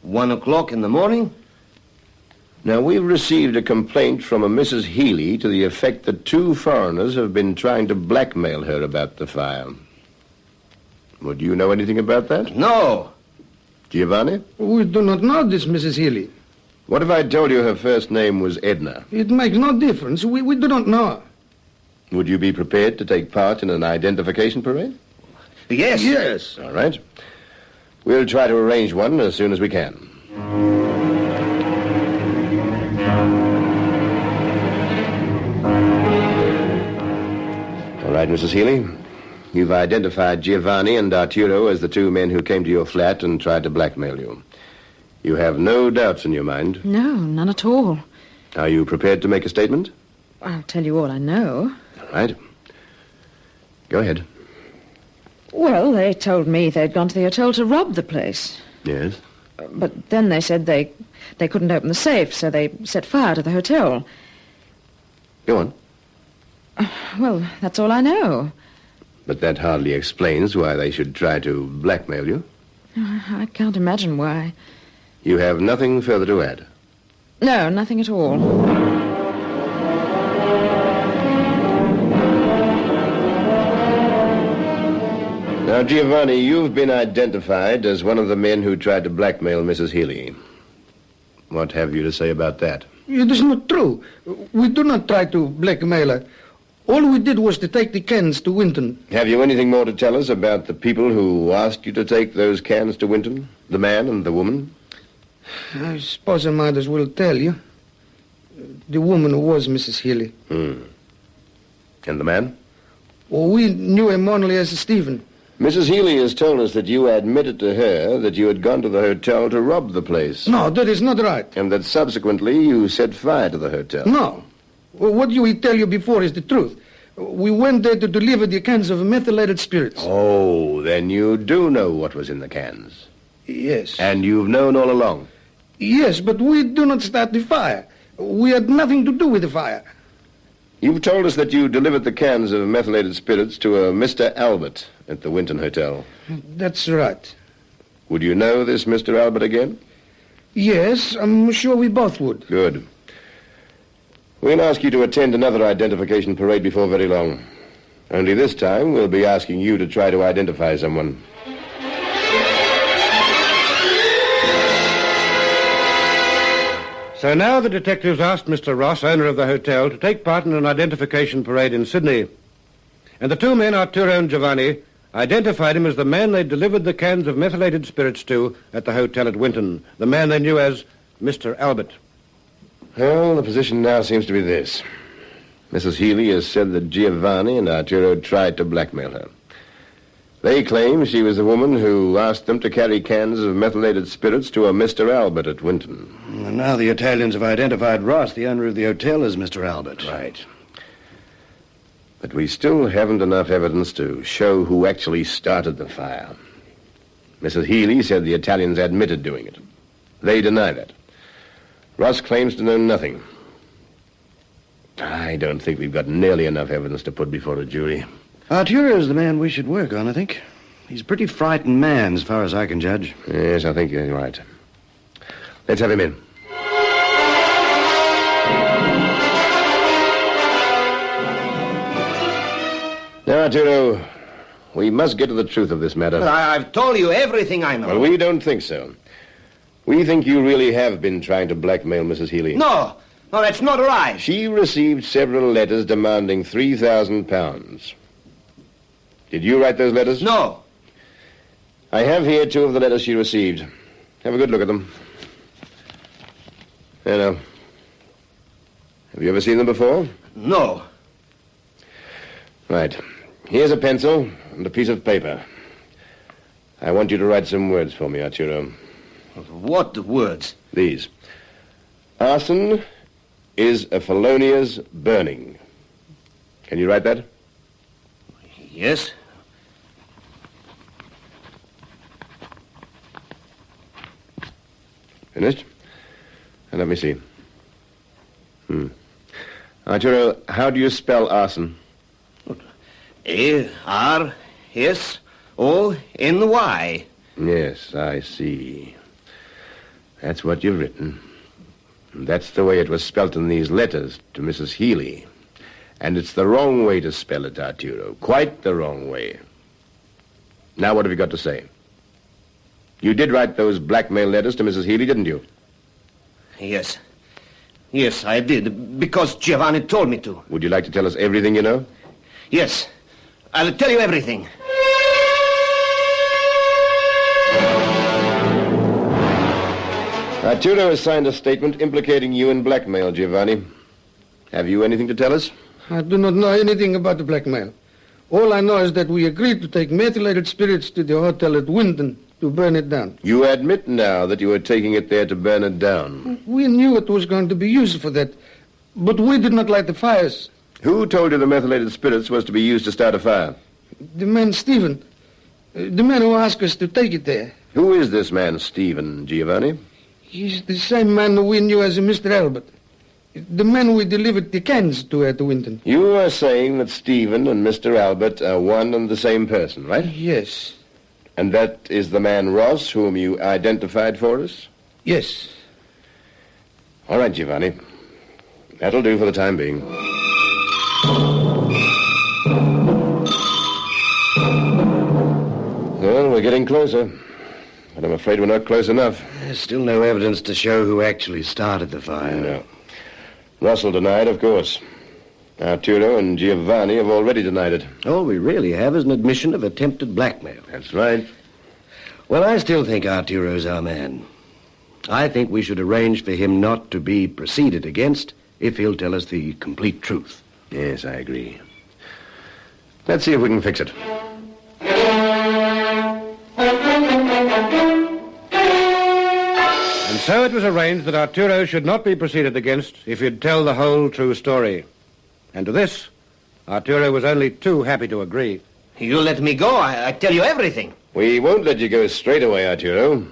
1 o'clock in the morning. Now, we've received a complaint from a Mrs. Healy to the effect that two foreigners have been trying to blackmail her about the fire. Would you know anything about that? No. Giovanni? We do not know this Mrs. Healy. What if I told you her first name was Edna? It makes no difference. We do not know. Would you be prepared to take part in an identification parade? Yes. Yes. All right. We'll try to arrange one as soon as we can. All right, Mrs. Healy. You've identified Giovanni and Arturo as the two men who came to your flat and tried to blackmail you. You have no doubts in your mind. No, none at all. Are you prepared to make a statement? I'll tell you all I know. All right. Go ahead. Well, they told me they'd gone to the hotel to rob the place. Yes? But then they said they couldn't open the safe, so they set fire to the hotel. Go on. Well, that's all I know. But that hardly explains why they should try to blackmail you. I can't imagine why. You have nothing further to add? No, nothing at all. Now, Giovanni, you've been identified as one of the men who tried to blackmail Mrs. Healy. What have you to say about that? It is not true. We do not try to blackmail her. All we did was to take the cans to Winton. Have you anything more to tell us about the people who asked you to take those cans to Winton? The man and the woman? I suppose I might as well tell you. The woman was Mrs. Healy. And the man? Well, we knew him only as Stephen. Mrs. Healy has told us that you admitted to her that you had gone to the hotel to rob the place. No, that is not right. And that subsequently you set fire to the hotel. No. Well, what we tell you before is the truth. We went there to deliver the cans of methylated spirits. Oh, then you do know what was in the cans. Yes. And you've known all along. Yes, but we do not start the fire. We had nothing to do with the fire. You've told us that you delivered the cans of methylated spirits to a Mr. Albert at the Winton Hotel. That's right. Would you know this Mr. Albert again? Yes, I'm sure we both would. Good. We'll ask you to attend another identification parade before very long. Only this time, we'll be asking you to try to identify someone. So now the detectives asked Mr. Ross, owner of the hotel, to take part in an identification parade in Sydney. And the two men, Arturo and Giovanni, identified him as the man they delivered the cans of methylated spirits to at the hotel at Winton, the man they knew as Mr. Albert. Well, the position now seems to be this. Mrs. Healy has said that Giovanni and Arturo tried to blackmail her. They claim she was the woman who asked them to carry cans of methylated spirits to a Mr. Albert at Winton. And now the Italians have identified Ross, the owner of the hotel, as Mr. Albert. Right. But we still haven't enough evidence to show who actually started the fire. Mrs. Healy said the Italians admitted doing it. They deny that. Ross claims to know nothing. I don't think we've got nearly enough evidence to put before a jury. Arturo's the man we should work on, I think. He's a pretty frightened man, as far as I can judge. Yes, I think you're right. Let's have him in. Now, Arturo, we must get to the truth of this matter. But I've told you everything I know. Well, we don't think so. We think you really have been trying to blackmail Mrs. Healy. No, that's not right. She received several letters demanding £3,000. Did you write those letters? No. I have here 2 of the letters she received. Have a good look at them. There now. Have you ever seen them before? No. Right. Here's a pencil and a piece of paper. I want you to write some words for me, Arturo. What words? These. Arson is a felonious burning. Can you write that? Yes. Finished? And let me see. Arturo, how do you spell arson? A-R-S-O-N-Y. Yes, I see. That's what you've written. And that's the way it was spelt in these letters to Mrs. Healy. And it's the wrong way to spell it, Arturo. Quite the wrong way. Now, what have you got to say? You did write those blackmail letters to Mrs. Healy, didn't you? Yes. Yes, I did, because Giovanni told me to. Would you like to tell us everything you know? Yes. I'll tell you everything. Arturo has signed a statement implicating you in blackmail, Giovanni. Have you anything to tell us? I do not know anything about the blackmail. All I know is that we agreed to take methylated spirits to the hotel at Winton to burn it down. You admit now that you were taking it there to burn it down. We knew it was going to be used for that, but we did not light the fires. Who told you the methylated spirits was to be used to start a fire? The man, Stephen. The man who asked us to take it there. Who is this man, Stephen, Giovanni? He's the same man who we knew as Mr. Albert. The man we delivered the cans to at Winton. You are saying that Stephen and Mr. Albert are one and the same person, right? Yes. And that is the man Ross whom you identified for us? Yes. All right, Giovanni. That'll do for the time being. Well, we're getting closer. But I'm afraid we're not close enough. There's still no evidence to show who actually started the fire. No. Russell denied, of course. Arturo and Giovanni have already denied it. All we really have is an admission of attempted blackmail. That's right. Well, I still think Arturo's our man. I think we should arrange for him not to be proceeded against if he'll tell us the complete truth. Yes, I agree. Let's see if we can fix it. And so it was arranged that Arturo should not be proceeded against if he'd tell the whole true story. And to this, Arturo was only too happy to agree. You let me go, I tell you everything. We won't let you go straight away, Arturo.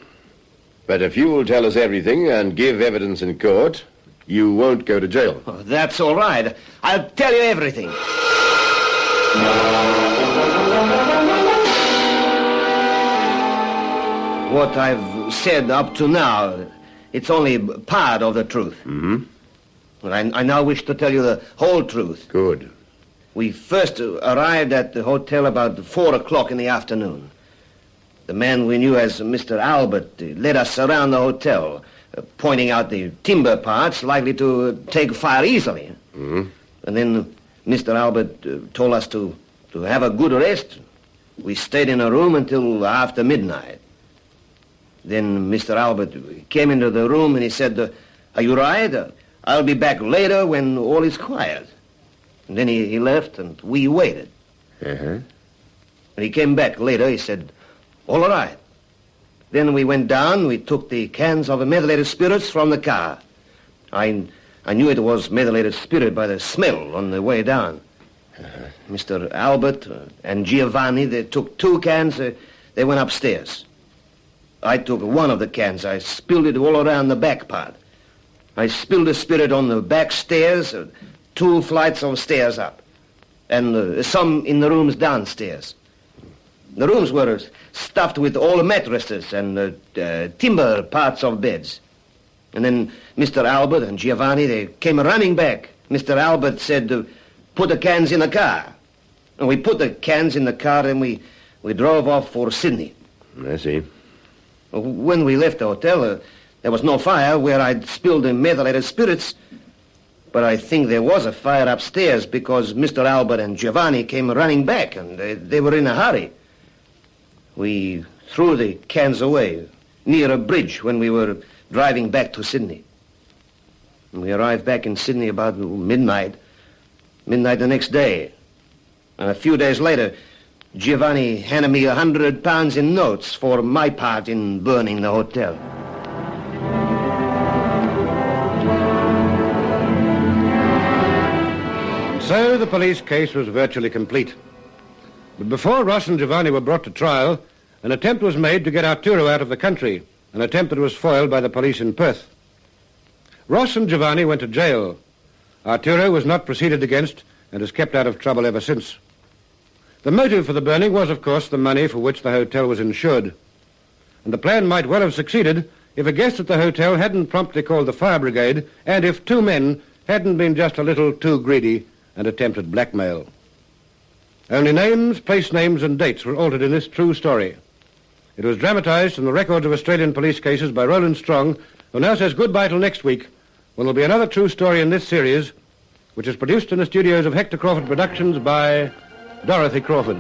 But if you will tell us everything and give evidence in court, you won't go to jail. Oh, that's all right. I'll tell you everything. What I've said up to now, it's only part of the truth. Mm-hmm. But I now wish to tell you the whole truth. Good. We first arrived at the hotel about 4 o'clock in the afternoon. The man we knew as Mr. Albert led us around the hotel, pointing out the timber parts likely to take fire easily. Mm-hmm. And then Mr. Albert told us to have a good rest. We stayed in a room until after midnight. Then Mr. Albert came into the room and he said, "Are you right? I'll be back later when all is quiet." And then he left and we waited. Uh-huh. Well, I now wish to tell you the whole truth. Good. We first arrived at the hotel about 4 o'clock in the afternoon. The man we knew as Mr. Albert led us around the hotel, pointing out the timber parts likely to take fire easily. And then Mr. Albert told us to have a good rest. We stayed in a room until after midnight. Then Mr. Albert came into the room and he said, "Are you right? I'll be back later when all is quiet." And then he left and we waited. When he came back later, he said, all right. Then we went down, we took the cans of methylated spirits from the car. I knew it was methylated spirit by the smell on the way down. Mr. Albert and Giovanni, they took 2 cans, they went upstairs. I took one of the cans, I spilled it all around the back part. I spilled the spirit on the back stairs, 2 flights of stairs up, and some in the rooms downstairs. The rooms were stuffed with old mattresses and timber parts of beds. And then Mr. Albert and Giovanni, they came running back. Mr. Albert said, put the cans in the car. And we put the cans in the car and we drove off for Sydney. I see. When we left the hotel, there was no fire where I'd spilled the methylated spirits. But I think there was a fire upstairs because Mr. Albert and Giovanni came running back and they were in a hurry. We threw the cans away near a bridge when we were driving back to Sydney. And we arrived back in Sydney about midnight the next day. And a few days later, Giovanni handed me £100 in notes for my part in burning the hotel. So the police case was virtually complete. But before Ross and Giovanni were brought to trial, an attempt was made to get Arturo out of the country, an attempt that was foiled by the police in Perth. Ross and Giovanni went to jail. Arturo was not proceeded against and has kept out of trouble ever since. The motive for the burning was, of course, the money for which the hotel was insured. And the plan might well have succeeded if a guest at the hotel hadn't promptly called the fire brigade and if 2 men hadn't been just a little too greedy and attempted blackmail. Only names, place names and dates were altered in this true story. It was dramatized from the records of Australian police cases by Roland Strong, who now says goodbye till next week, when there'll be another true story in this series, which is produced in the studios of Hector Crawford Productions by Dorothy Crawford.